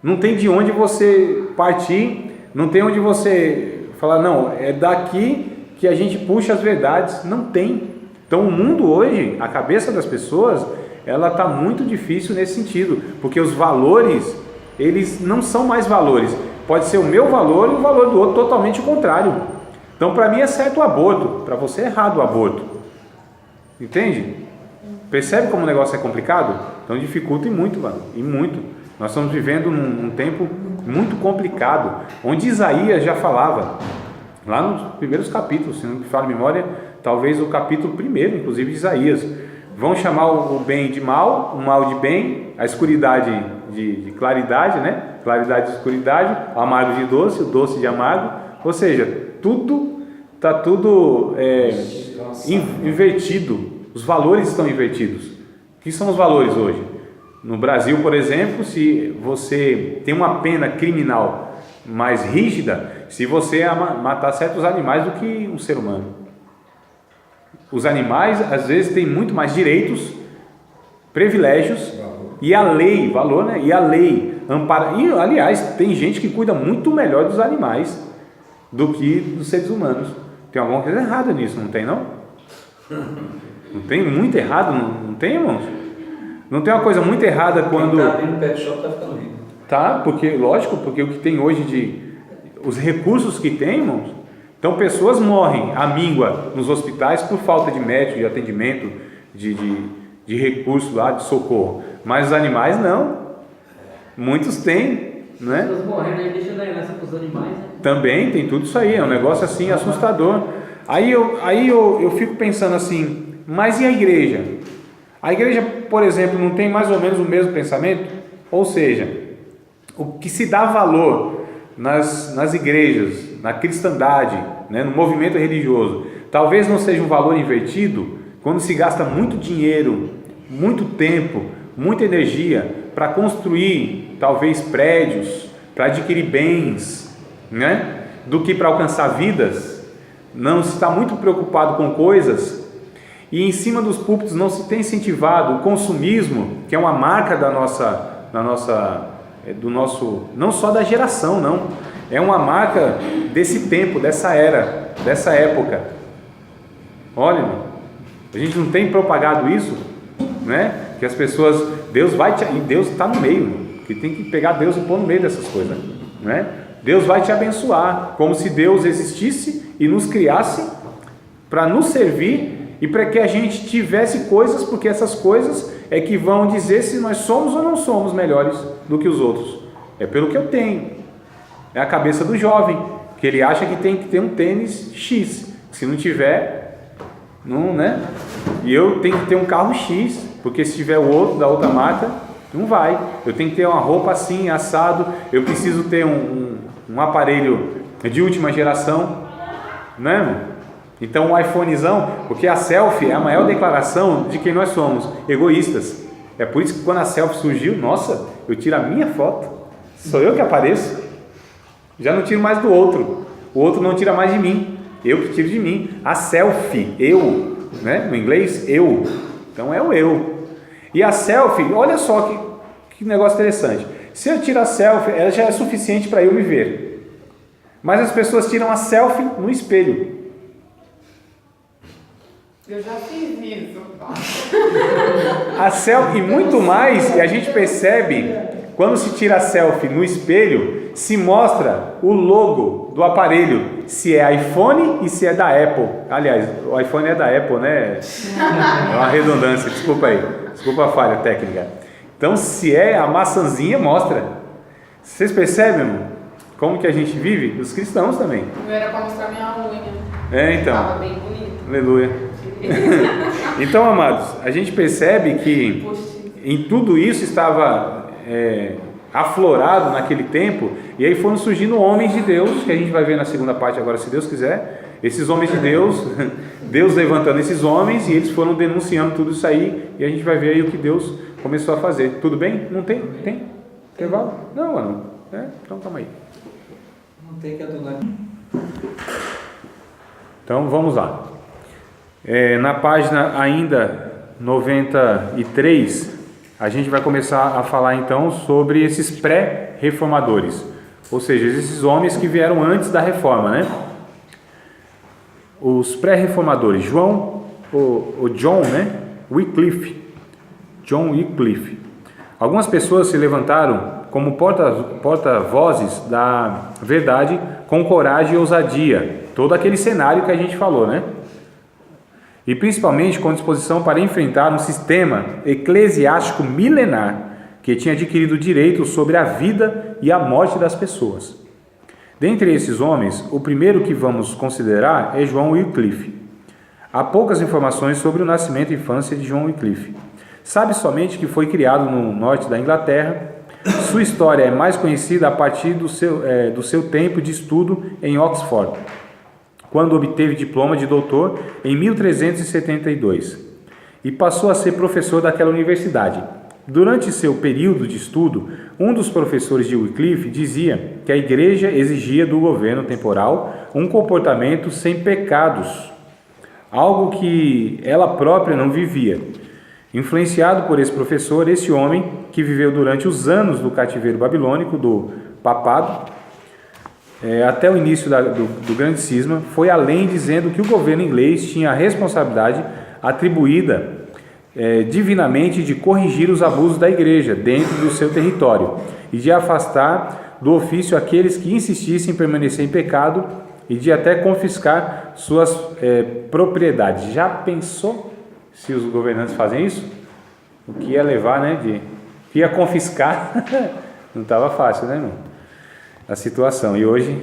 Não tem de onde você partir, não tem onde você falar, não, é daqui que a gente puxa as verdades. Não tem. Então o mundo hoje, a cabeça das pessoas, ela está muito difícil nesse sentido, porque os valores, eles não são mais valores. Pode ser o meu valor e o valor do outro totalmente o contrário. Então, para mim é certo o aborto, para você é errado o aborto. Entende? Percebe como o negócio é complicado? Então dificulta e muito, mano, e muito. Nós estamos vivendo num tempo muito complicado, onde Isaías já falava, lá nos primeiros capítulos, se não me falha a memória, talvez o capítulo 1º, inclusive, de Isaías. Vão chamar o bem de mal, o mal de bem, a escuridade de claridade, né? Claridade de escuridade, o amargo de doce, o doce de amargo. Ou seja, está tudo invertido. Os valores estão invertidos. O que são os valores hoje? No Brasil, por exemplo, se você tem uma pena criminal mais rígida, se você matar certos animais do que um ser humano. Os animais, às vezes, têm muito mais direitos, privilégios, e a lei, valor, né? E a lei ampara. E, aliás, tem gente que cuida muito melhor dos animais do que dos seres humanos. Tem alguma coisa errada nisso, não tem, não? Não tem muito errado, não tem, irmãos? Não tem uma coisa muito errada quando... Quem está abrindo pet shop está ficando rico. Tá, porque, lógico, porque o que tem hoje os recursos que tem, irmãos, então pessoas morrem à míngua nos hospitais por falta de médico, de atendimento, de recurso lá, de socorro, mas os animais não, muitos têm, né? As pessoas morrem, né? Deixa da herança para os animais, né? Também tem tudo isso aí, é um negócio assim assustador. Aí eu fico pensando assim, mas e a igreja? A igreja, por exemplo, não tem mais ou menos o mesmo pensamento? Ou seja, o que se dá valor nas igrejas, na cristandade, né, no movimento religioso, talvez não seja um valor invertido quando se gasta muito dinheiro, muito tempo, muita energia para construir talvez prédios, para adquirir bens, né, do que para alcançar vidas. Não se está muito preocupado com coisas, e em cima dos púlpitos não se tem incentivado o consumismo, que é uma marca do nosso, não só da geração, não, é uma marca desse tempo, dessa era, dessa época. Olha, a gente não tem propagado isso, né? Que as pessoas, e Deus está no meio, que tem que pegar Deus e pôr no meio dessas coisas, né? Deus vai te abençoar, como se Deus existisse e nos criasse para nos servir e para que a gente tivesse coisas, porque essas coisas é que vão dizer se nós somos ou não somos melhores do que os outros. É pelo que eu tenho. É a cabeça do jovem, que ele acha que tem que ter um tênis X, se não tiver, não, né? E eu tenho que ter um carro X, porque se tiver o outro da outra marca, não vai. Eu tenho que ter uma roupa assim, assado, eu preciso ter um aparelho de última geração, né? Então o iPhonezão, porque a selfie é a maior declaração de quem nós somos, egoístas. É por isso que quando a selfie surgiu, nossa, eu tiro a minha foto, sou eu que apareço, já não tiro mais do outro, o outro não tira mais de mim, eu que tiro de mim. A selfie, eu, né? No inglês, eu, então é o eu. E a selfie, olha só que negócio interessante, se eu tiro a selfie, ela já é suficiente para eu me ver, mas as pessoas tiram a selfie no espelho. Eu já fiz isso. A selfie, muito mais, e a gente percebe, quando se tira a selfie no espelho, se mostra o logo do aparelho, se é iPhone e se é da Apple. Aliás, o iPhone é da Apple, né? É uma redundância, desculpa aí, desculpa a falha técnica. Então, se é a maçãzinha, mostra. Vocês percebem, irmão, como que a gente vive? Os cristãos também. Eu era para mostrar minha unha. É, então. Tava bem bonito. Aleluia. Então, amados, a gente percebe que em tudo isso estava aflorado naquele tempo, e aí foram surgindo homens de Deus, que a gente vai ver na segunda parte agora, se Deus quiser. Esses homens de Deus, Deus levantando esses homens, e eles foram denunciando tudo isso aí, e a gente vai ver aí o que Deus começou a fazer. Tudo bem? Não tem? Tem? Intervalo? Não, mano. Então calma aí. Não tem que adorar. Então vamos lá. Na página ainda 93, a gente vai começar a falar então sobre esses pré-reformadores, ou seja, esses homens que vieram antes da reforma, né? Os pré-reformadores, John, né? John Wycliffe. Algumas pessoas se levantaram como porta-vozes da verdade com coragem e ousadia, todo aquele cenário que a gente falou, né? e principalmente com disposição para enfrentar um sistema eclesiástico milenar que tinha adquirido direitos sobre a vida e a morte das pessoas. Dentre esses homens, o primeiro que vamos considerar é João Wycliffe. Há poucas informações sobre o nascimento e infância de João Wycliffe. Sabe somente que foi criado no norte da Inglaterra. Sua história é mais conhecida a partir do seu tempo de estudo em Oxford, quando obteve diploma de doutor em 1372 e passou a ser professor daquela universidade. Durante seu período de estudo, um dos professores de Wycliffe dizia que a igreja exigia do governo temporal um comportamento sem pecados, algo que ela própria não vivia. Influenciado por esse professor, esse homem, que viveu durante os anos do cativeiro babilônico do papado, até o início do grande cisma, foi além, dizendo que o governo inglês tinha a responsabilidade atribuída divinamente de corrigir os abusos da igreja dentro do seu território e de afastar do ofício aqueles que insistissem em permanecer em pecado e de até confiscar suas propriedades. Já pensou se os governantes fazem isso? O que ia levar, né? Que ia confiscar? Não estava fácil, né, irmão? A situação. E hoje,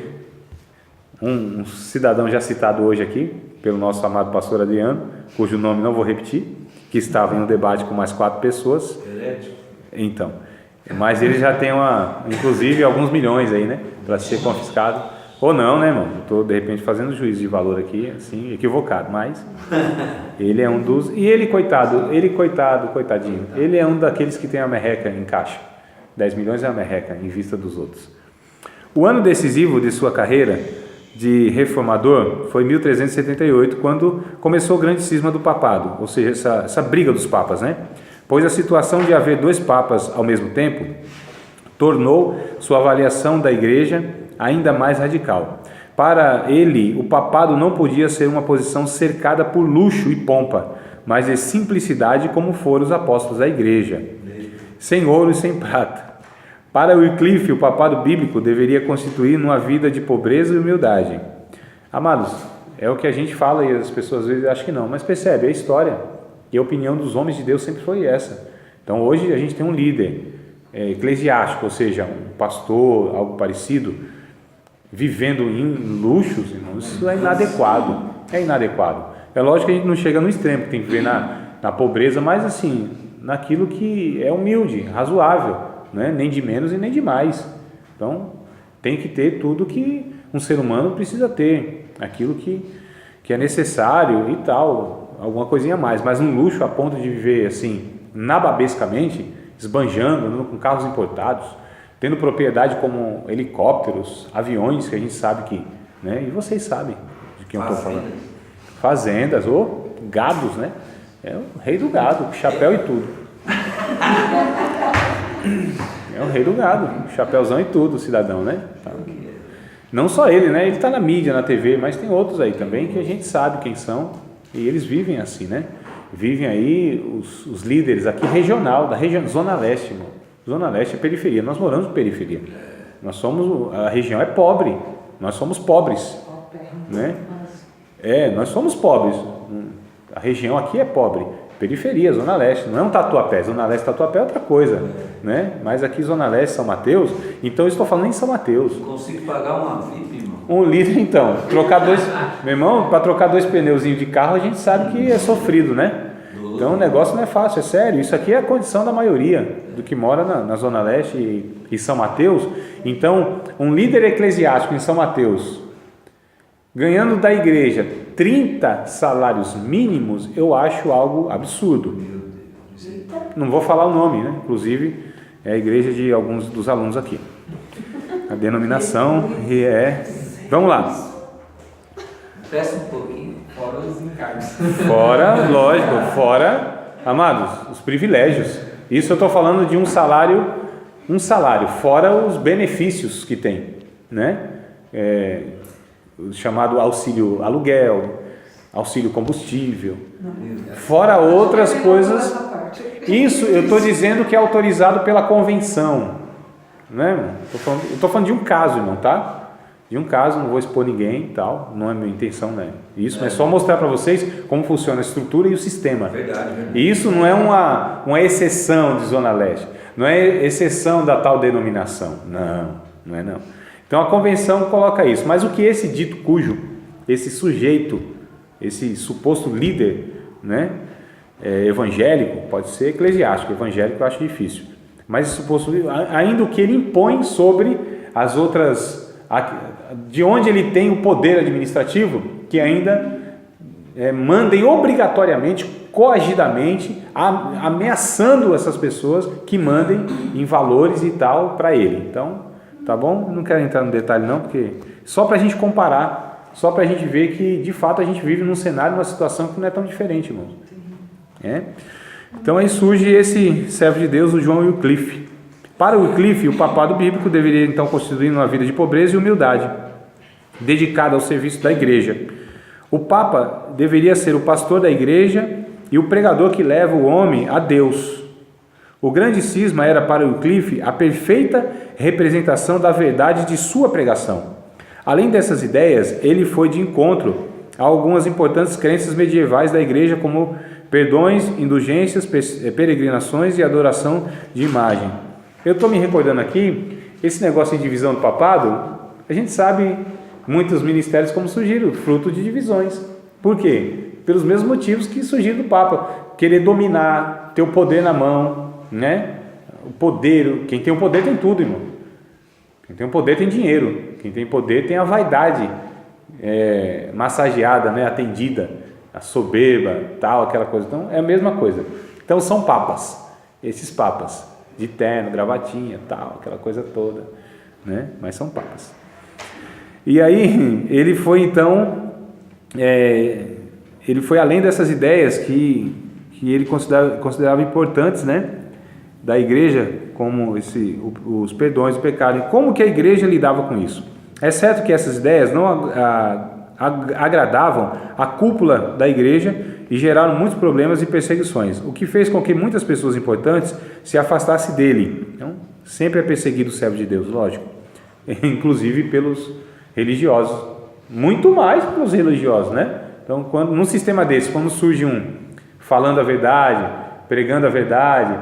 um cidadão já citado hoje aqui, pelo nosso amado pastor Adriano, cujo nome não vou repetir, que estava em um debate com mais 4 pessoas. Herético. Então, mas ele já tem inclusive alguns milhões aí, né? Para ser confiscado. Ou não, né, irmão? Estou, de repente, fazendo juízo de valor aqui, assim, equivocado, mas ele é um dos... E ele, coitadinho, ele é um daqueles que tem a merreca em caixa. 10 milhões é a merreca em vista dos outros. O ano decisivo de sua carreira de reformador foi 1378, quando começou o grande cisma do papado, ou seja, essa briga dos papas, né? Pois a situação de haver 2 papas ao mesmo tempo tornou sua avaliação da igreja ainda mais radical. Para ele, o papado não podia ser uma posição cercada por luxo e pompa, mas de simplicidade, como foram os apóstolos da igreja, sem ouro e sem prata. Para Wycliffe, o papado bíblico deveria constituir uma vida de pobreza e humildade. Amados, é o que a gente fala e as pessoas às vezes acham que não, mas percebe, é a história e a opinião dos homens de Deus sempre foi essa. Então hoje a gente tem um líder eclesiástico, ou seja, um pastor, algo parecido, vivendo em luxos, irmãos. Isso é inadequado. É lógico que a gente não chega no extremo, tem que viver na pobreza, mas assim, naquilo que é humilde, razoável, né? Nem de menos e nem de mais. Então, tem que ter tudo que um ser humano precisa ter, aquilo que é necessário e tal, alguma coisinha a mais, mas um luxo a ponto de viver assim, nababescamente, esbanjando, andando com carros importados, tendo propriedade como helicópteros, aviões, que a gente sabe que, né? E vocês sabem de quem eu estou falando. Fazendas ou gados, né? É o rei do gado, chapéu e tudo. É o rei do gado, chapéuzão e tudo, cidadão, né? Não só ele, né? Ele está na mídia, na TV, mas tem outros aí também que a gente sabe quem são e eles vivem assim, né? Vivem aí os líderes aqui regional, da região, Zona Leste, irmão. Zona Leste é periferia, nós moramos em periferia. A região é pobre, nós somos pobres, né? Nós somos pobres. A região aqui é pobre, periferia, Zona Leste, não é um Tatuapé. Zona Leste, Tatuapé é outra coisa, né? Mas aqui Zona Leste, São Mateus, então eu estou falando em São Mateus. Eu consigo pagar uma VIP, irmão? Um líder, então, meu irmão, para trocar 2 pneuzinhos de carro a gente sabe que é sofrido, né? Então o negócio não é fácil, é sério. Isso aqui é a condição da maioria do que mora na Zona Leste e São Mateus. Então, um líder eclesiástico em São Mateus, ganhando da igreja 30 salários mínimos, eu acho algo absurdo. Não vou falar o nome, né? Inclusive, é a igreja de alguns dos alunos aqui. A denominação Vamos lá. Peça um pouquinho. Fora os encargos. Fora, amados, os privilégios. Isso eu estou falando de um salário, fora os benefícios que tem, né? Chamado auxílio aluguel, auxílio combustível, fora outras coisas. Isso eu estou dizendo que é autorizado pela convenção, né? Eu estou falando de um caso, irmão, tá? de um caso, não vou expor ninguém e tal, não é minha intenção, né? Isso, mas só mostrar para vocês como funciona a estrutura e o sistema. Verdade. E isso não é uma exceção de Zona Leste, não é exceção da tal denominação, não é não. Então a convenção coloca isso, mas o que esse dito cujo, esse sujeito, esse suposto líder, né, evangélico, pode ser eclesiástico, evangélico eu acho difícil, mas esse suposto líder, ainda o que ele impõe sobre as outras, de onde ele tem o poder administrativo, que ainda mandem obrigatoriamente, coagidamente, ameaçando essas pessoas que mandem em valores e tal para ele. Então, tá bom? Não quero entrar no detalhe não, porque só para a gente comparar, só para a gente ver que de fato a gente vive num cenário, numa situação que não é tão diferente, irmãos. Então aí surge esse servo de Deus, o João Wycliffe. Para Wycliffe, o papado bíblico deveria então constituir uma vida de pobreza e humildade, dedicada ao serviço da igreja. O Papa deveria ser o pastor da igreja e o pregador que leva o homem a Deus. O grande cisma era para Wycliffe a perfeita representação da verdade de sua pregação. Além dessas ideias, ele foi de encontro a algumas importantes crenças medievais da igreja, como perdões, indulgências, peregrinações e adoração de imagem. Eu estou me recordando aqui, esse negócio de divisão do papado, a gente sabe muitos ministérios como surgiram, fruto de divisões. Por quê? Pelos mesmos motivos que surgiram do Papa, querer dominar, ter o poder na mão, né? O poder, quem tem o poder tem tudo, irmão. Quem tem o poder tem dinheiro, quem tem poder tem a vaidade massageada, né? Atendida, a soberba, tal, aquela coisa. Então é a mesma coisa. Então são papas, esses papas, de terno, gravatinha, tal, aquela coisa toda, né? Mas são papas. E aí ele foi então, ele foi além dessas ideias que ele considerava importantes, né, da igreja, como os perdões do pecado. E como que a igreja lidava com isso? É certo que essas ideias não agradavam a cúpula da igreja e geraram muitos problemas e perseguições, o que fez com que muitas pessoas importantes se afastassem dele. Então, sempre é perseguido o servo de Deus, lógico, inclusive pelos religiosos, muito mais pelos religiosos, né? Então, num sistema desse, quando surge um falando a verdade, pregando a verdade,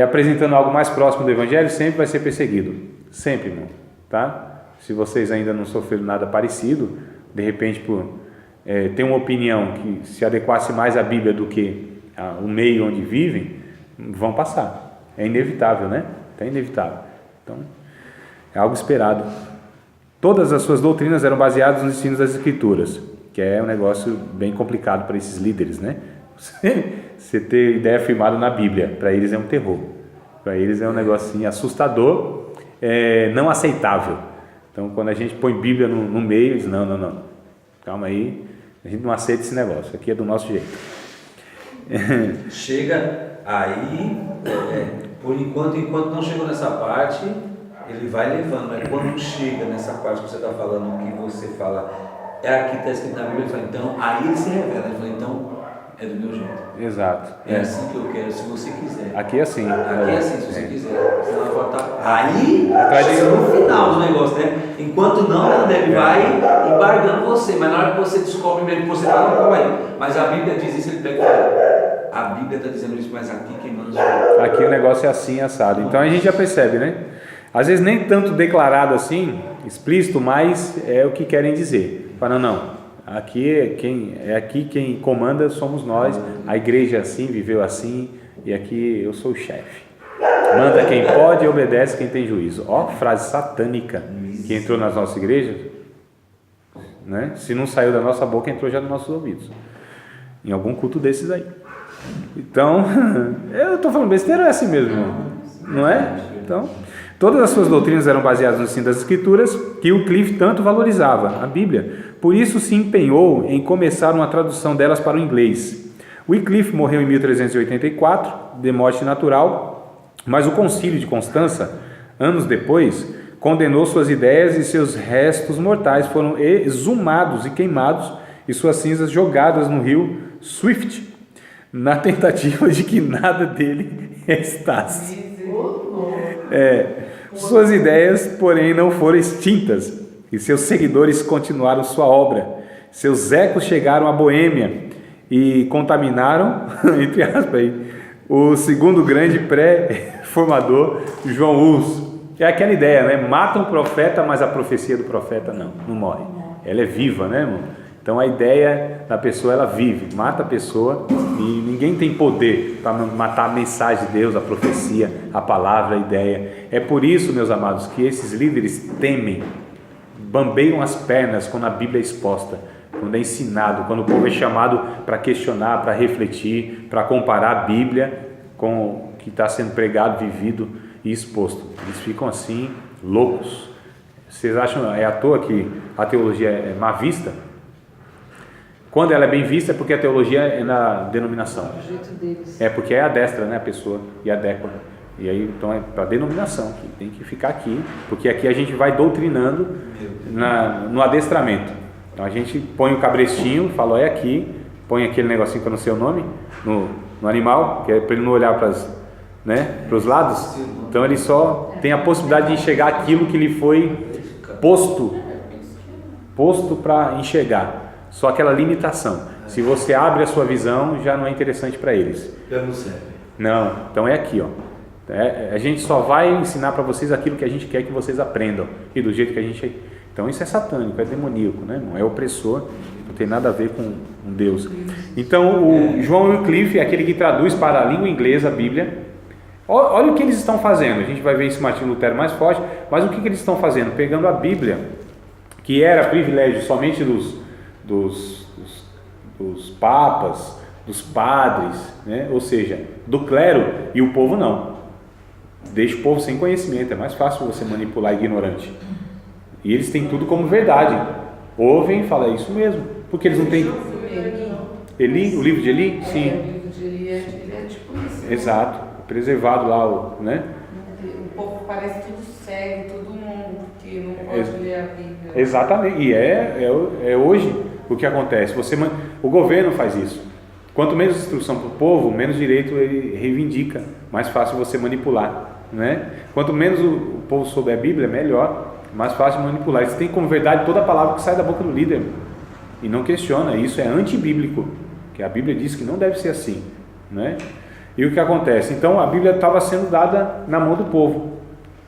apresentando algo mais próximo do evangelho, sempre vai ser perseguido, sempre, irmão, tá? Se vocês ainda não sofreram nada parecido, de repente por ter uma opinião que se adequasse mais à Bíblia do que o meio onde vivem, vão passar, é inevitável, né? É inevitável, então é algo esperado. Todas as suas doutrinas eram baseadas nos ensinos das Escrituras, que é um negócio bem complicado para esses líderes, né? Você ter ideia firmada na Bíblia, para eles é um terror, para eles é um negocinho assustador, não aceitável. Então, quando a gente põe Bíblia no meio, diz, não, calma aí, a gente não aceita esse negócio, aqui é do nosso jeito. Chega aí, por enquanto não chegou nessa parte, ele vai levando, mas quando chega nessa parte que você está falando, que você fala, aqui está escrito na Bíblia, ele fala, então, aí ele se revela, ele fala, então, é do meu jeito. Exato. É assim que eu quero, se você quiser. Aqui é assim. Aqui é assim, se você quiser. Senão ela pode estar. Aí, chega no final do negócio, né? Enquanto não, ela vai embargando você. Mas na hora que você descobre mesmo que você fala, não, calma aí. Mas a Bíblia diz isso, ele pega. A Bíblia está dizendo isso, mas aqui quem manda sou. Aqui o negócio é assim, assado. Então a gente já percebe, né? Às vezes nem tanto declarado assim, explícito, mas é o que querem dizer. Fala, não. Aqui quem comanda somos nós, a igreja é assim, viveu assim, e aqui eu sou o chefe. Manda quem pode e obedece quem tem juízo. Ó, frase satânica que entrou nas nossas igrejas, né? Se não saiu da nossa boca, entrou já nos nossos ouvidos, em algum culto desses aí. Então, eu estou falando besteira, é assim mesmo, não é? Então, todas as suas doutrinas eram baseadas no ensino das Escrituras, que Wycliffe tanto valorizava, a Bíblia. Por isso se empenhou em começar uma tradução delas para o inglês. Wycliffe morreu em 1384, de morte natural, mas o Concílio de Constança, anos depois, condenou suas ideias e seus restos mortais foram exumados e queimados e suas cinzas jogadas no rio Swift, na tentativa de que nada dele restasse. Suas ideias, porém, não foram extintas e seus seguidores continuaram sua obra. Seus ecos chegaram à Boêmia e contaminaram, entre aspas, aí, o segundo grande pré-reformador, João Hus. É aquela ideia, né? Matam o profeta, mas a profecia do profeta não morre. Ela é viva, né, irmão? Então a ideia da pessoa, ela vive, mata a pessoa e ninguém tem poder para matar a mensagem de Deus, a profecia, a palavra, a ideia. É por isso, meus amados, que esses líderes temem, bambeiam as pernas quando a Bíblia é exposta, quando é ensinado, quando o povo é chamado para questionar, para refletir, para comparar a Bíblia com o que está sendo pregado, vivido e exposto. Eles ficam assim, loucos. Vocês acham, é à toa que a teologia é má vista? Quando ela é bem vista é porque a teologia é na denominação. O jeito deles. É porque é a destra, né, a pessoa, e a décora. E aí, então é para denominação, que tem que ficar aqui, porque aqui a gente vai doutrinando no adestramento. Então a gente põe o cabrestinho, fala, é aqui, põe aquele negocinho que eu não sei o nome, no animal, que é para ele não olhar para os lados. Então ele só tem a possibilidade de enxergar aquilo que lhe foi posto para enxergar. Só aquela limitação. Se você abre a sua visão, já não é interessante para eles. Já não serve. Não, então é aqui, ó. A gente só vai ensinar para vocês aquilo que a gente quer que vocês aprendam e do jeito que a gente. Então isso é satânico, é demoníaco, né, irmão? É opressor, não tem nada a ver com Deus. Então o João Wycliffe é aquele que traduz para a língua inglesa a Bíblia. Olha o que eles estão fazendo. A gente vai ver isso Martinho Lutero mais forte, mas o que eles estão fazendo? Pegando a Bíblia, que era privilégio somente dos papas, dos padres, né? Ou seja, do clero, e o povo não. Deixa o povo sem conhecimento, é mais fácil você manipular ignorante. E eles têm tudo como verdade. Ouvem e falam, é isso mesmo, porque eles não têm. Eli, o livro de Eli? Sim. O livro de Eli é tipo isso. Exato, preservado lá, né? O povo parece tudo cego, todo mundo, porque não pode ler a Bíblia. Exatamente, e é hoje o que acontece. O governo faz isso. Quanto menos instrução para o povo, menos direito ele reivindica, mais fácil você manipular, né? Quanto menos o povo souber a Bíblia, melhor, mais fácil de manipular. Eles têm como verdade toda a palavra que sai da boca do líder e não questiona. Isso é antibíblico, que a Bíblia diz que não deve ser assim, né? E o que acontece? Então a Bíblia estava sendo dada na mão do povo,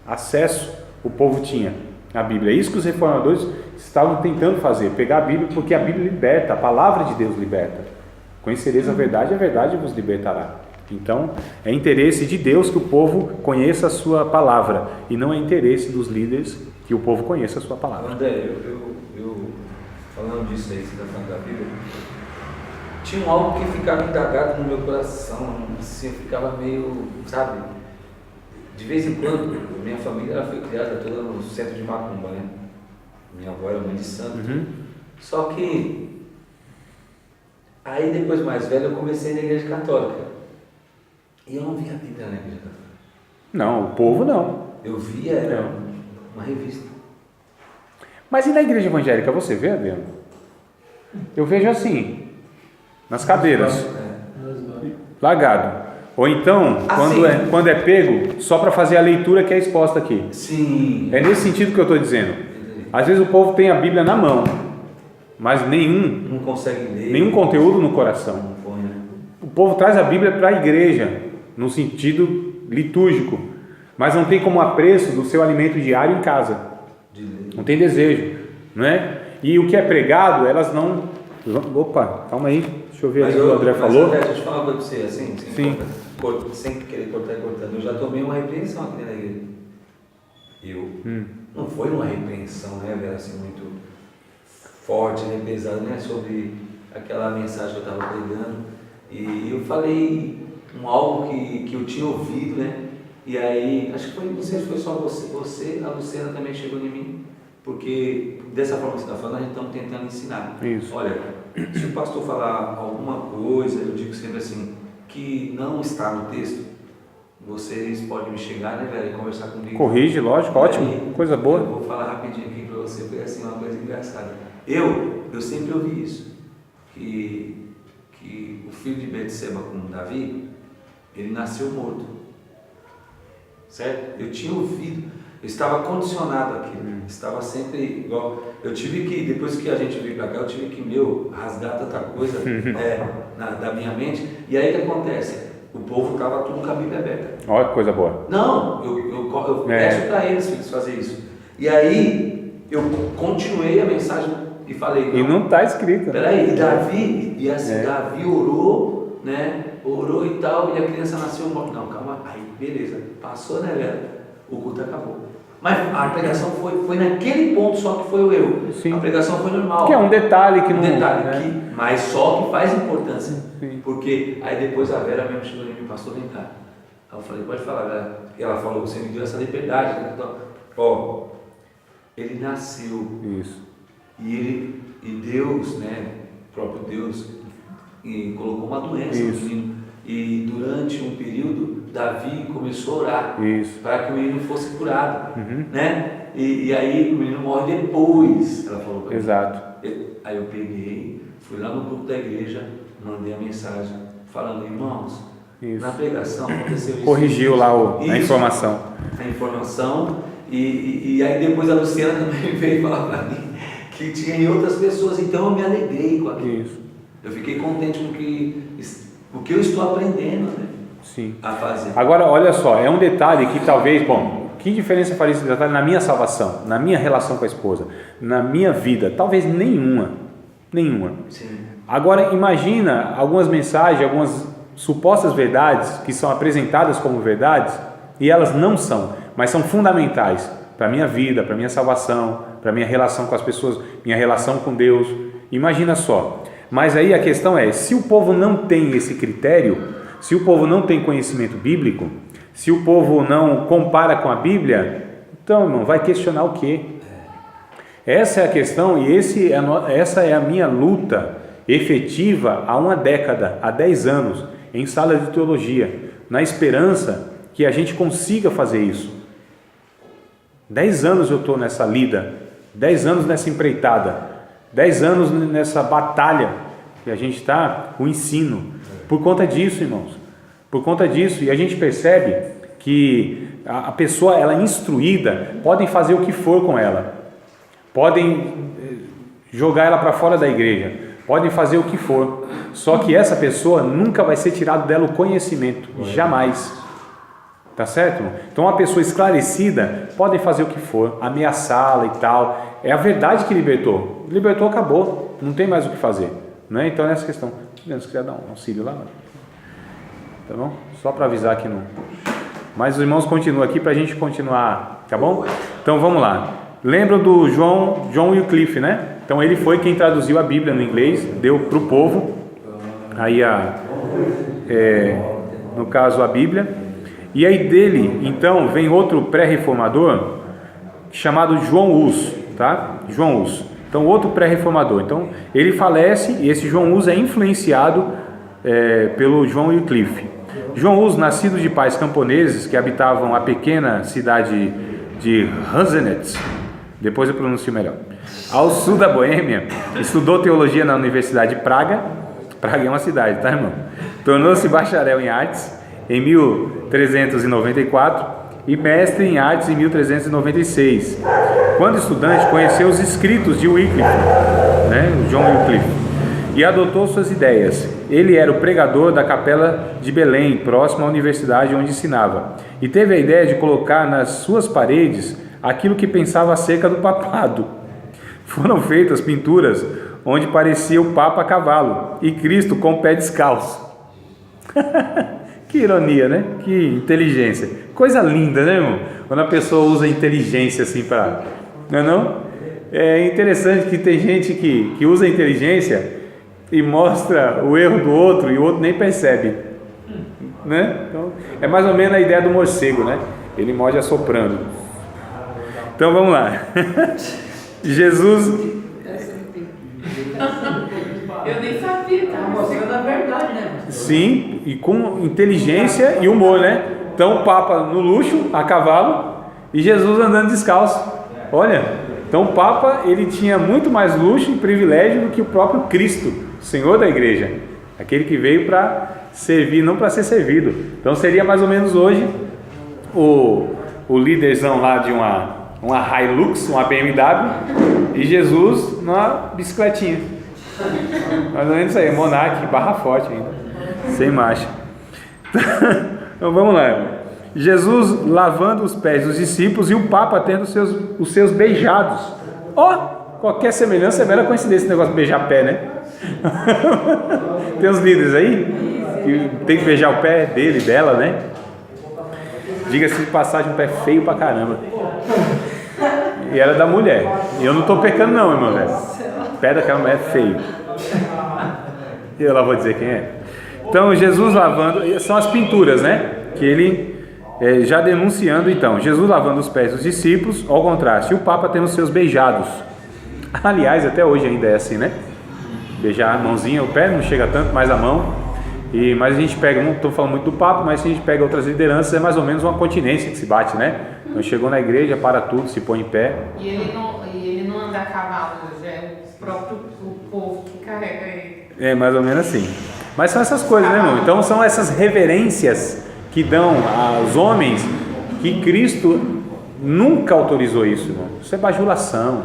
acesso o povo tinha à Bíblia. É isso que os reformadores estavam tentando fazer, pegar a Bíblia, porque a Bíblia liberta, a palavra de Deus liberta. Conhecereis a verdade vos libertará. Então é interesse de Deus que o povo conheça a sua palavra, e não é interesse dos líderes que o povo conheça a sua palavra. André, eu falando disso aí, você está falando da Bíblia, tinha algo que ficava indagado no meu coração, assim, eu ficava meio, sabe, de vez em quando. Minha família ela foi criada toda no centro de Macumba, né? Minha avó era mãe de santo. Só que aí depois, mais velho, eu comecei na igreja católica e eu não via a Bíblia na igreja católica. Não, o povo não. Eu via uma revista. Mas e na igreja evangélica você vê, Adriano? Eu vejo assim, nas cadeiras, largado. Ou então, quando é pego, só para fazer a leitura que é exposta aqui. Sim. É nesse sentido que eu estou dizendo. Às vezes o povo tem a Bíblia na mão, mas não consegue ler. Nenhum conteúdo no coração. Não põe, né? O povo traz a Bíblia para a igreja, no sentido litúrgico, mas não tem como apreço do seu alimento diário em casa. Não tem desejo, não é? E o que é pregado, elas não... Opa, calma aí, deixa eu ver o que o André falou. André, deixa eu te falar uma coisa para você, assim, Sim. Sem querer cortando, eu já tomei uma repreensão aqui na igreja. Não foi uma repreensão, né, velho, assim, muito forte, né, pesada, né, sobre aquela mensagem que eu estava pregando. E eu falei algo que eu tinha ouvido, né, e aí, acho que foi, não sei se foi só você, a Luciana também chegou em mim, porque dessa forma que você está falando, a gente está tentando ensinar. Isso. Olha, se o pastor falar alguma coisa, eu digo sempre assim, que não está no texto, vocês podem me chegar, né, velho, e conversar comigo. Corrige, lógico, ótimo, aí, coisa boa. Eu vou falar rapidinho aqui para você, foi assim, uma coisa engraçada. Eu sempre ouvi isso, que o filho de Betseba com Davi, ele nasceu morto, certo? Eu tinha ouvido, estava condicionado aqui, estava sempre igual. Eu tive que, depois que a gente veio para cá, eu tive que, rasgar tanta coisa da minha mente. E aí o que acontece? O povo estava tudo com a Bíblia aberta. Olha que coisa boa. Não, eu peço para eles fazer isso. E aí eu continuei a mensagem e falei... E não está escrito. Peraí, Davi orou, né? Orou e tal, e a criança nasceu morta. Não, calma, aí beleza, passou, né, velho? O culto acabou. Mas a pregação foi naquele ponto só que foi o erro. Sim. A pregação foi normal. Que é um detalhe que não... mas só que faz importância. Sim. Porque aí depois a Vera mesmo chegou em mim, pastor, vem cá. Aí eu falei, pode falar, Vera. E ela falou, você me deu essa liberdade. Né? Então, ele nasceu. Isso. E Deus, né, o próprio Deus, colocou uma doença no menino. E durante um período, Davi começou a orar para que o menino fosse curado, né? E aí o menino morre depois, ela falou para mim. Exato. Aí eu peguei, fui lá no grupo da igreja, mandei a mensagem falando, irmãos, na pregação aconteceu isso. Corrigiu lá a informação. A informação, e aí depois a Luciana também veio falar para mim que tinha em outras pessoas, então eu me alegrei com aquilo. Isso. Eu fiquei contente com o que eu estou aprendendo, né? Sim. A fazer. Agora, olha só, é um detalhe que talvez, que diferença faria esse detalhe na minha salvação, na minha relação com a esposa, na minha vida? Talvez nenhuma. Sim. Agora, imagina algumas mensagens, algumas supostas verdades que são apresentadas como verdades e elas não são, mas são fundamentais para a minha vida, para a minha salvação, para a minha relação com as pessoas, minha relação com Deus. Imagina só. Mas aí a questão é, se o povo não tem esse critério, se o povo não tem conhecimento bíblico, se o povo não compara com a Bíblia, então, irmão, vai questionar o quê? Essa é a questão e essa é a minha luta efetiva há uma década, há 10 anos, em sala de teologia, na esperança que a gente consiga fazer isso. 10 anos eu estou nessa lida, 10 anos nessa empreitada, 10 anos nessa batalha que a gente está, o ensino, por conta disso, irmãos, por conta disso, e a gente percebe que a pessoa, ela instruída, podem fazer o que for com ela, podem jogar ela para fora da igreja, podem fazer o que for, só que essa pessoa nunca vai ser tirado dela o conhecimento, jamais, tá certo? Então uma pessoa esclarecida, podem fazer o que for, ameaçá-la e tal, é a verdade que libertou, acabou, não tem mais o que fazer, não é? Então nessa questão, você quer dar um auxílio lá? Tá bom? Só para avisar que não, mas os irmãos continuam aqui para a gente continuar, tá bom? Então vamos lá, lembram do John Wycliffe, né? Então ele foi quem traduziu a Bíblia no inglês, deu para o povo, aí no caso a Bíblia, e aí dele então vem outro pré-reformador chamado João Hus, tá? João Hus, então outro pré-reformador, então ele falece e esse João Hus é influenciado pelo John Wycliffe. João Hus, nascido de pais camponeses que habitavam a pequena cidade de Hansenetz, depois eu pronuncio melhor, ao sul da Boêmia, estudou teologia na Universidade de Praga é uma cidade, tá, irmão? Tornou-se bacharel em artes em 1394 e mestre em artes em 1396. Quando estudante, conheceu os escritos de Wycliffe, né, o John Wycliffe, e adotou suas ideias. Ele era o pregador da capela de Belém, próximo à universidade onde ensinava, e teve a ideia de colocar nas suas paredes aquilo que pensava acerca do papado. Foram feitas pinturas onde parecia o Papa a cavalo e Cristo com o pé descalço. Que ironia, né? Que inteligência. Coisa linda, né, irmão? Quando a pessoa usa inteligência assim para... Não é não? É interessante que tem gente que usa inteligência e mostra o erro do outro e o outro nem percebe, né? Então, é mais ou menos a ideia do morcego, né? Ele morde assoprando. Então vamos lá. Jesus... Eu nem sabia, tá? Mostrando a verdade, né? Sim, e com inteligência e humor, né? Então o Papa no luxo, a cavalo, e Jesus andando descalço. Olha, então o Papa, ele tinha muito mais luxo e privilégio do que o próprio Cristo, Senhor da igreja, aquele que veio para servir, não para ser servido. Então seria mais ou menos hoje o líderzão lá de uma Hilux, uma BMW, e Jesus numa bicicletinha. Mais ou menos isso aí, Monark, barra forte ainda, sem marcha. Então vamos lá. Jesus lavando os pés dos discípulos e o Papa tendo os seus beijados. Qualquer semelhança é mera coincidência esse negócio de beijar pé, né? Tem uns líderes aí que tem que beijar o pé dele, dela, né? Diga-se de passagem, um pé feio pra caramba. E era da mulher. E eu não estou pecando não, irmão, velho. O pé daquela mulher é feio. E eu lá vou dizer quem é. Então, Jesus lavando, são as pinturas, né? Que ele já denunciando, então. Jesus lavando os pés dos discípulos, ao contraste. E o Papa tendo os seus beijados. Aliás, até hoje ainda é assim, né? Beijar a mãozinha, o pé não chega tanto, mais a mão. Mas a gente pega, não estou falando muito do Papa, mas se a gente pega outras lideranças, é mais ou menos uma continência que se bate, né? Então chegou na igreja, para tudo, se põe em pé. E ele não anda a cavalo, é o povo que carrega ele. É mais ou menos assim. Mas são essas coisas, né, irmão? Então são essas reverências que dão aos homens, que Cristo nunca autorizou isso, irmão. Isso é bajulação,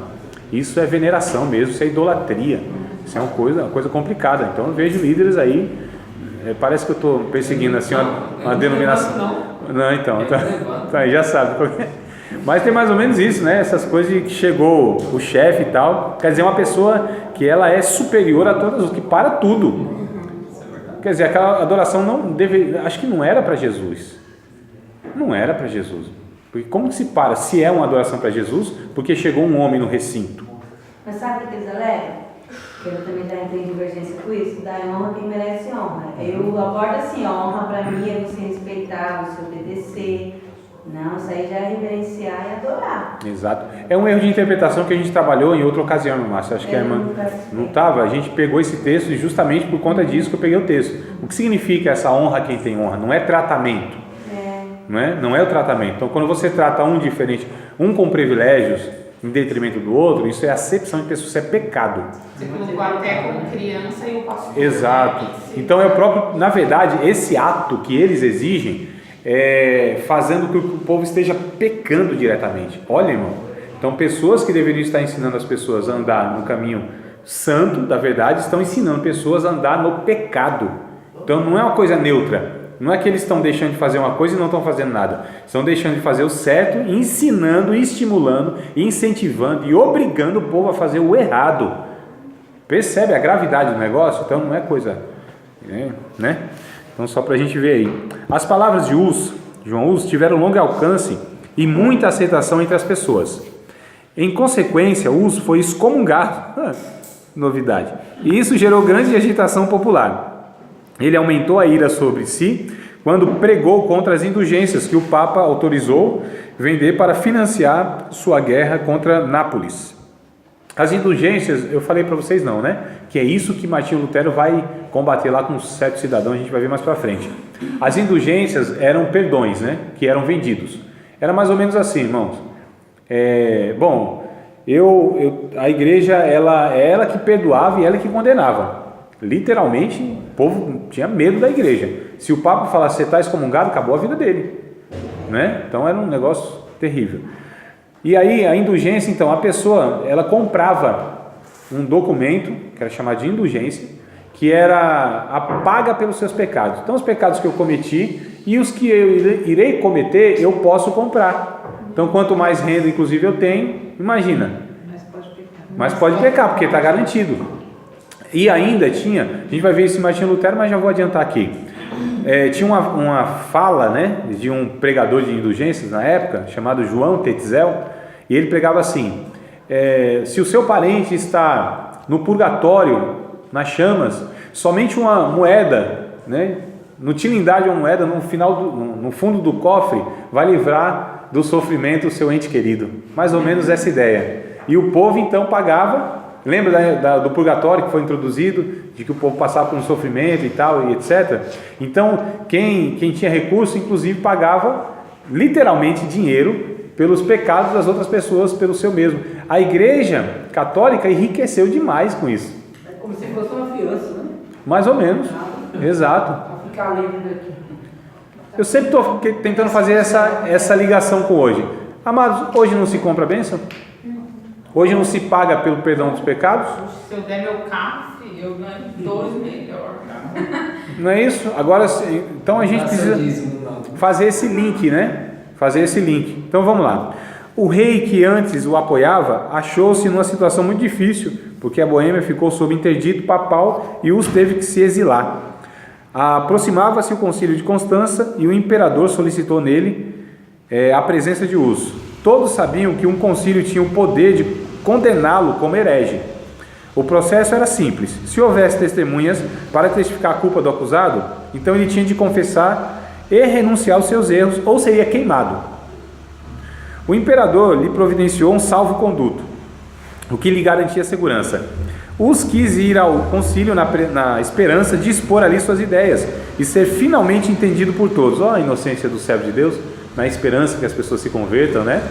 isso é veneração mesmo, isso é idolatria. Isso é uma coisa complicada. Então eu vejo líderes aí. Parece que eu estou perseguindo assim uma denominação. Não, então, tá, já sabe. Mas tem mais ou menos isso, né? Essas coisas de que chegou o chefe e tal. Quer dizer, uma pessoa que ela é superior a todas, que para tudo. Quer dizer, aquela adoração não deve, acho que não era para Jesus. Não era para Jesus. Porque como que se para? Se é uma adoração para Jesus, porque chegou um homem no recinto. Mas sabe o que eles alegam? Que eu também já entrei em divergência com isso, dá honra quem merece honra. Eu abordo assim, a honra para mim é você respeitar, você obedecer. Não, isso aí já é reverenciar e adorar. Exato. É um erro de interpretação que a gente trabalhou em outra ocasião, meu Márcio. Acho que a irmã não estava. A gente pegou esse texto e justamente por conta disso que eu peguei o texto. O que significa essa honra a quem tem honra? Não é tratamento. Não é o tratamento. Então, quando você trata um diferente, um com privilégios, em detrimento do outro, isso é acepção de pessoa, isso é pecado. Você colocou até como criança e o pastor. Exato. Então é o próprio, na verdade, esse ato que eles exigem é fazendo com que o povo esteja pecando diretamente. Olha, irmão, então pessoas que deveriam estar ensinando as pessoas a andar no caminho santo da verdade, estão ensinando pessoas a andar no pecado. Então não é uma coisa neutra. Não é que eles estão deixando de fazer uma coisa e não estão fazendo nada. Estão deixando de fazer o certo, ensinando, estimulando, incentivando e obrigando o povo a fazer o errado. Percebe a gravidade do negócio? Então não é coisa, né? Então só para a gente ver aí. As palavras de João Hus tiveram longo alcance e muita aceitação entre as pessoas. Em consequência, Hus foi excomungado. Novidade. E isso gerou grande agitação popular. Ele aumentou a ira sobre si quando pregou contra as indulgências que o Papa autorizou vender para financiar sua guerra contra Nápoles. As indulgências, eu falei para vocês não, né? Que é isso que Martinho Lutero vai combater lá com certos cidadãos, a gente vai ver mais para frente. As indulgências eram perdões, né? Que eram vendidos. Era mais ou menos assim, irmãos. A igreja, ela que perdoava e ela que condenava. Literalmente, o povo tinha medo da igreja. Se o Papa falasse, você está excomungado, acabou a vida dele, né? Então era um negócio terrível. E aí a indulgência, então, a pessoa, ela comprava um documento, que era chamado de indulgência, que era a paga pelos seus pecados. Então os pecados que eu cometi e os que eu irei cometer, eu posso comprar. Então quanto mais renda, inclusive, eu tenho, imagina. Mas pode pecar, porque está garantido. E ainda tinha, a gente vai ver isso em Martinho Lutero, mas já vou adiantar aqui. Tinha uma fala, né, de um pregador de indulgências na época, chamado João Tetzel, e ele pregava assim: se o seu parente está no purgatório, nas chamas, somente uma moeda, né, inutilidade uma moeda no fundo do cofre vai livrar do sofrimento o seu ente querido. Mais ou menos essa ideia. E o povo então pagava. Lembra do purgatório que foi introduzido, de que o povo passava por um sofrimento e tal, e etc. Então, quem tinha recurso, inclusive, pagava literalmente dinheiro pelos pecados das outras pessoas, pelo seu mesmo. A igreja católica enriqueceu demais com isso. É como se fosse uma fiança, né? Mais ou menos, exato. Para ficar livre daqui. Eu sempre estou tentando fazer essa ligação com hoje. Amados, hoje não se compra bênção? Hoje não se paga pelo perdão dos pecados? Se eu der meu carro, eu ganho 2 melhor. Não é isso? Agora, então a gente precisa fazer esse link, né? Fazer esse link. Então vamos lá. O rei que antes o apoiava achou-se numa situação muito difícil, porque a Boêmia ficou sob interdito papal e Hus teve que se exilar. Aproximava-se o concílio de Constança e o imperador solicitou nele a presença de Hus. Todos sabiam que um concílio tinha o poder de condená-lo como herege. O processo era simples. Se houvesse testemunhas para testificar a culpa do acusado, então ele tinha de confessar e renunciar aos seus erros ou seria queimado. O imperador lhe providenciou um salvo-conduto, o que lhe garantia segurança. Hus quis ir ao concílio na esperança de expor ali suas ideias e ser finalmente entendido por todos. Ó, a inocência do servo de Deus, na esperança que as pessoas se convertam, né?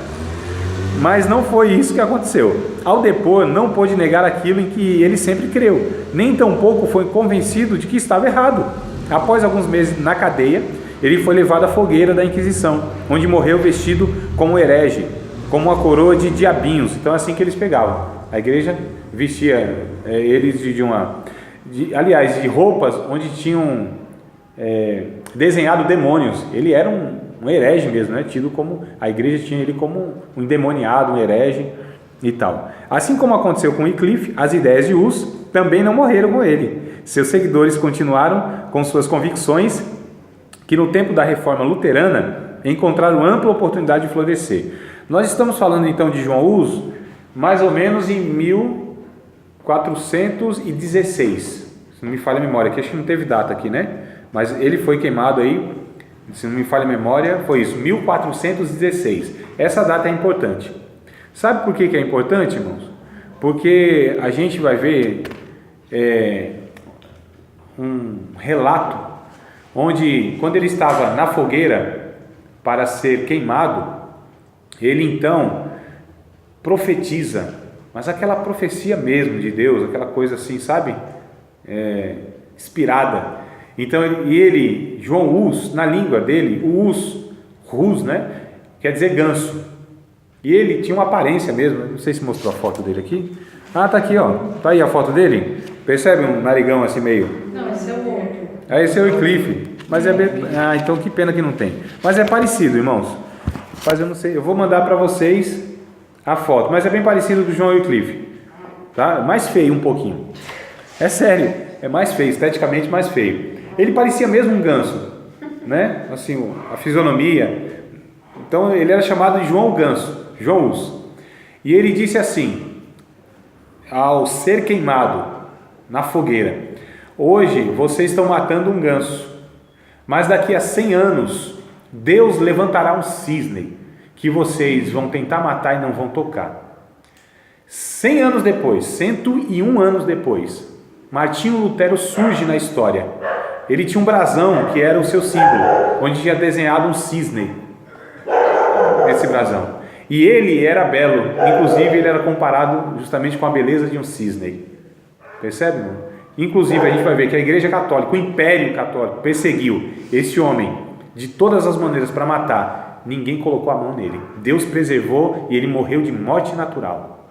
Mas não foi isso que aconteceu. Ao depor, não pôde negar aquilo em que ele sempre creu, nem tampouco foi convencido de que estava errado. Após alguns meses na cadeia, ele foi levado à fogueira da Inquisição, onde morreu vestido como herege, como uma coroa de diabinhos. Então é assim que eles pegavam. A igreja vestia eles de roupas onde tinham desenhado demônios. Ele era um herege mesmo, né? Tido como, a igreja tinha ele como um endemoniado, um herege e tal. Assim como aconteceu com Wycliffe, as ideias de Hus também não morreram com ele. Seus seguidores continuaram com suas convicções, que no tempo da reforma luterana encontraram ampla oportunidade de florescer. Nós estamos falando então de João Hus mais ou menos em 1416, se não me falha a memória, que acho que não teve data aqui, né? Mas ele foi queimado aí, se não me falha a memória, foi isso, 1416. Essa data é importante. Sabe por que é importante, irmãos? Porque a gente vai ver um relato onde, quando ele estava na fogueira para ser queimado, ele então profetiza, mas aquela profecia mesmo de Deus, aquela coisa assim, sabe? Inspirada. Então, João Hus, na língua dele, o Hus, né? Quer dizer ganso. E ele tinha uma aparência mesmo, não sei se mostrou a foto dele aqui. Ah, tá aqui, ó. Tá aí a foto dele. Percebe um narigão assim meio? Não, esse é o outro. Esse é o Wycliffe. Mas então que pena que não tem. Mas é parecido, irmãos. Mas eu não sei, eu vou mandar para vocês a foto. Mas é bem parecido do João Wycliffe. Tá? Mais feio um pouquinho. É sério, é mais feio, esteticamente mais feio. Ele parecia mesmo um ganso, né? Assim, a fisionomia. Então ele era chamado de João Ganso, João Hus. E ele disse assim, ao ser queimado na fogueira: hoje vocês estão matando um ganso, mas daqui a 100 anos Deus levantará um cisne que vocês vão tentar matar e não vão tocar. 100 anos depois, 101 anos depois, Martinho Lutero surge na história. Ele tinha um brasão que era o seu símbolo, onde tinha desenhado um cisne, esse brasão. E ele era belo, inclusive ele era comparado justamente com a beleza de um cisne. Percebe, irmão? Inclusive a gente vai ver que a Igreja Católica, o Império Católico, perseguiu esse homem de todas as maneiras para matar. Ninguém colocou a mão nele. Deus preservou e ele morreu de morte natural.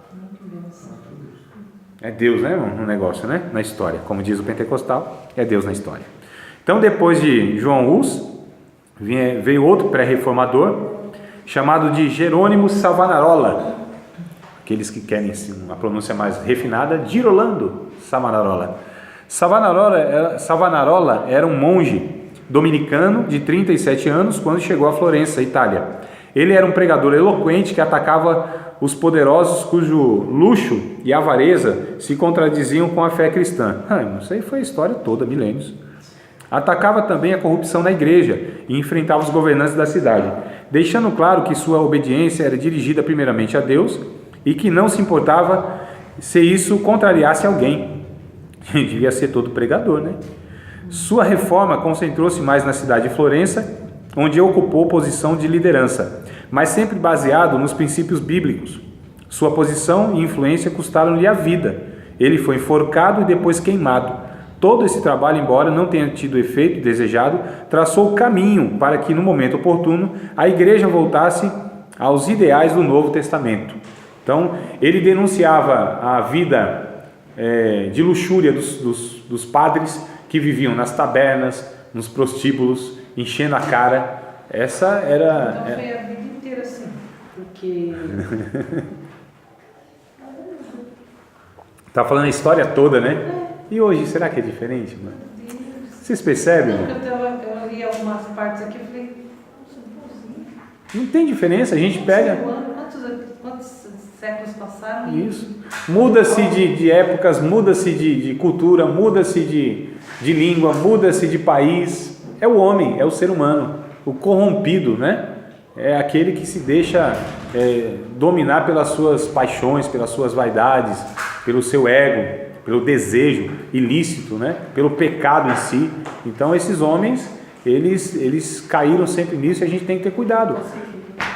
É Deus, né, irmão? No negócio, né? Na história. Como diz o pentecostal, é Deus na história. Então, depois de João Hus, veio outro pré-reformador, chamado de Jerônimo Savonarola. Aqueles que querem uma pronúncia mais refinada, Girolando Savonarola. Savonarola era um monge dominicano de 37 anos quando chegou a Florença, Itália. Ele era um pregador eloquente que atacava os poderosos cujo luxo e avareza se contradiziam com a fé cristã. Isso aí foi a história toda, milênios. Atacava também a corrupção na igreja e enfrentava os governantes da cidade, deixando claro que sua obediência era dirigida primeiramente a Deus e que não se importava se isso contrariasse alguém. Devia ser todo pregador, né? Sua reforma concentrou-se mais na cidade de Florença, onde ocupou posição de liderança, mas sempre baseado nos princípios bíblicos. Sua posição e influência custaram-lhe a vida. Ele foi enforcado e depois queimado. Todo esse trabalho, embora não tenha tido o efeito desejado, traçou o caminho para que no momento oportuno a igreja voltasse aos ideais do Novo Testamento. Então, ele denunciava a vida de luxúria dos padres que viviam nas tabernas, nos prostíbulos, enchendo a cara. Essa era... Então foi a vida inteira assim, porque... Tá falando a história toda, né? E hoje, será que é diferente, mano? Vocês percebem? Eu li algumas partes aqui e falei, não tem diferença, a gente pega... Quantos séculos passaram? Isso. Muda-se de épocas, muda-se de cultura, muda-se de língua, muda-se de país. É o homem, é o ser humano, o corrompido, né? É aquele que se deixa dominar pelas suas paixões, pelas suas vaidades, pelo seu ego, pelo desejo ilícito, né? Pelo pecado em si. Então esses homens, eles caíram sempre nisso e a gente tem que ter cuidado,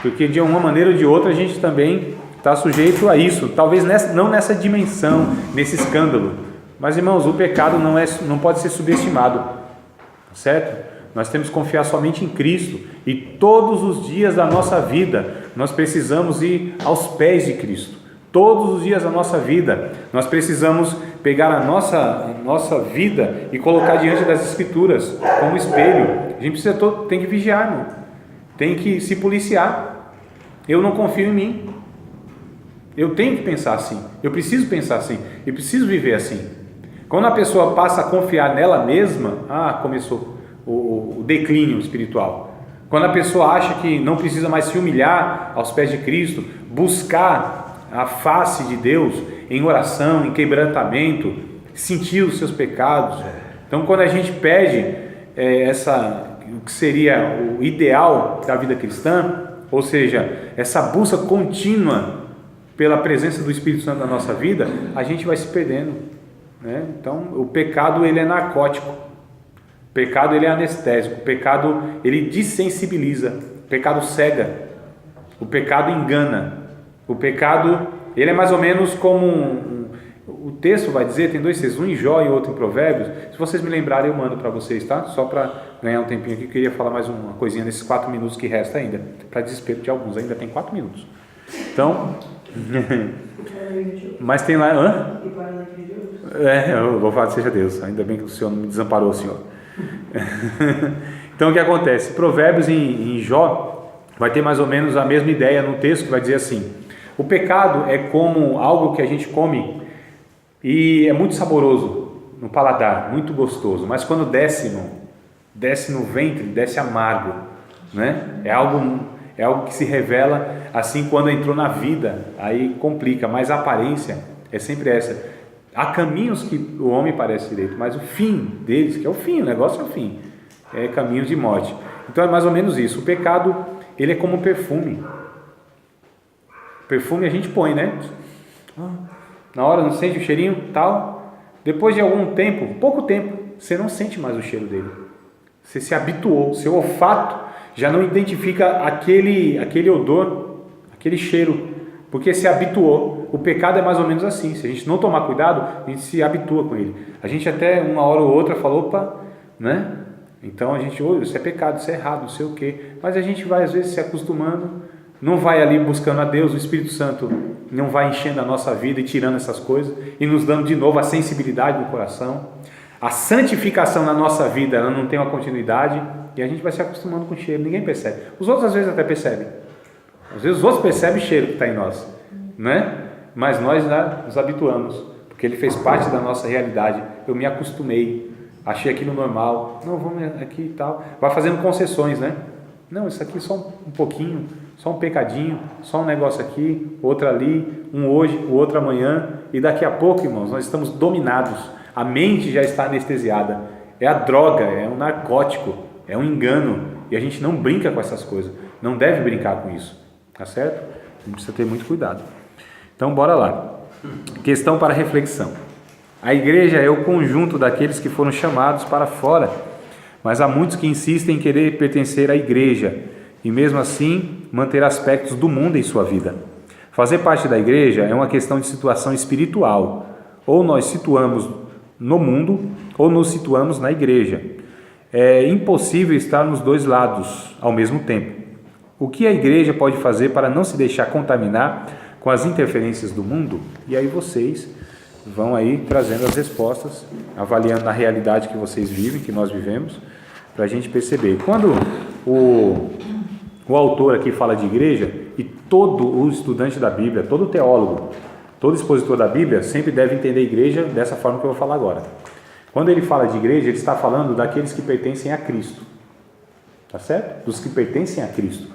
porque de uma maneira ou de outra a gente também está sujeito a isso, talvez não nessa dimensão, nesse escândalo, mas irmãos, o pecado não pode ser subestimado, certo? Nós temos que confiar somente em Cristo, e todos os dias da nossa vida nós precisamos ir aos pés de Cristo. Todos os dias da nossa vida nós precisamos pegar a nossa vida e colocar diante das Escrituras como espelho. A gente tem que vigiar, irmão. Tem que se policiar. Eu não confio em mim. Eu tenho que pensar assim. Eu preciso pensar assim. Eu preciso viver assim. Quando a pessoa passa a confiar nela mesma, começou o declínio espiritual. Quando a pessoa acha que não precisa mais se humilhar aos pés de Cristo, buscar a face de Deus em oração, em quebrantamento, sentir os seus pecados. Então, quando a gente pede o que seria o ideal da vida cristã, ou seja, essa busca contínua pela presença do Espírito Santo na nossa vida, a gente vai se perdendo, né? Então, o pecado, ele é narcótico, o pecado, ele é anestésico, o pecado, ele desensibiliza, o pecado cega, o pecado engana. O pecado, ele é mais ou menos como o texto vai dizer, tem dois textos, um em Jó e outro em Provérbios. Se vocês me lembrarem, eu mando para vocês, tá? Só para ganhar um tempinho aqui, eu queria falar mais uma coisinha nesses 4 minutos que resta ainda, para desespero de alguns, ainda tem 4 minutos. Então, mas tem lá... eu vou falar, seja Deus, ainda bem que o Senhor não me desamparou, Senhor. Então, o que acontece? Provérbios em Jó vai ter mais ou menos a mesma ideia no texto, que vai dizer assim: o pecado é como algo que a gente come e é muito saboroso no paladar, muito gostoso, mas quando desce no ventre, desce amargo, né? É algo que se revela assim quando entrou na vida, aí complica, mas a aparência é sempre essa. Há caminhos que o homem parece direito, mas o fim deles, que é o fim, o negócio é o fim, é caminhos de morte. Então é mais ou menos isso. O pecado, ele é como perfume. Perfume a gente põe, né? Na hora não sente o cheirinho, tal. Depois de algum tempo, pouco tempo, você não sente mais o cheiro dele. Você se habituou, seu olfato já não identifica aquele odor, aquele cheiro, porque se habituou. O pecado é mais ou menos assim. Se a gente não tomar cuidado, a gente se habitua com ele. A gente até uma hora ou outra fala, opa, né? Então a gente, isso é pecado, isso é errado, não sei o quê. Mas a gente vai às vezes se acostumando, não vai ali buscando a Deus. O Espírito Santo não vai enchendo a nossa vida e tirando essas coisas e nos dando de novo a sensibilidade do coração. A santificação na nossa vida, ela não tem uma continuidade e a gente vai se acostumando com o cheiro, ninguém percebe. Os outros às vezes até percebem. Às vezes os outros percebem o cheiro que está em nós, né? Mas nós nos habituamos, porque ele fez parte da nossa realidade. Eu me acostumei, achei aquilo normal, não, vamos aqui e tal, vai fazendo concessões, né? Não, isso aqui só um pouquinho, só um pecadinho, só um negócio aqui, outro ali, um hoje, o outro amanhã, e daqui a pouco, irmãos, nós estamos dominados, a mente já está anestesiada, é a droga, é um narcótico, é um engano, e a gente não brinca com essas coisas, não deve brincar com isso, tá certo? A gente precisa ter muito cuidado. Então, bora lá. Questão para reflexão. A igreja é o conjunto daqueles que foram chamados para fora, mas há muitos que insistem em querer pertencer à igreja e mesmo assim manter aspectos do mundo em sua vida. Fazer parte da igreja é uma questão de situação espiritual. Ou nós no mundo ou nos situamos na igreja. É impossível estar nos dois lados ao mesmo tempo. O que a igreja pode fazer para não se deixar contaminar com as interferências do mundo? E aí vocês vão aí trazendo as respostas, avaliando a realidade que vocês vivem, que nós vivemos, para a gente perceber. Quando o autor aqui fala de igreja, e todo o estudante da Bíblia, todo teólogo, todo expositor da Bíblia sempre deve entender a igreja dessa forma que eu vou falar agora. Quando ele fala de igreja, ele está falando daqueles que pertencem a Cristo, tá certo? Dos que pertencem a Cristo.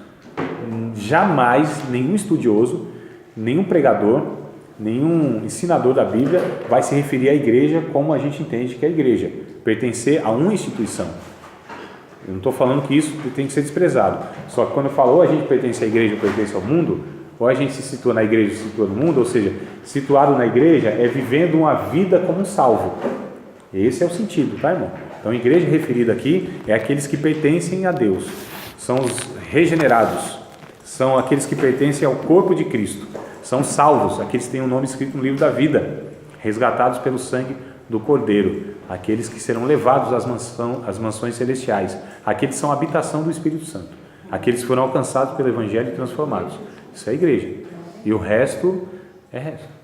Jamais nenhum estudioso, nenhum pregador, nenhum ensinador da Bíblia vai se referir à igreja como a gente entende que é a igreja, pertencer a uma instituição. Eu não estou falando que isso tem que ser desprezado, só que quando eu falo ou a gente pertence à igreja ou pertence ao mundo, ou a gente se situa na igreja ou se situa no mundo, ou seja, situado na igreja é vivendo uma vida como um salvo. Esse é o sentido, tá, irmão? Então, a igreja referida aqui é aqueles que pertencem a Deus, são os regenerados, são aqueles que pertencem ao corpo de Cristo, são salvos, aqueles que têm o nome escrito no livro da vida, resgatados pelo sangue do Cordeiro, aqueles que serão levados às mansões celestiais, aqueles que são a habitação do Espírito Santo, aqueles que foram alcançados pelo Evangelho e transformados. Isso é a igreja. E o resto é resto.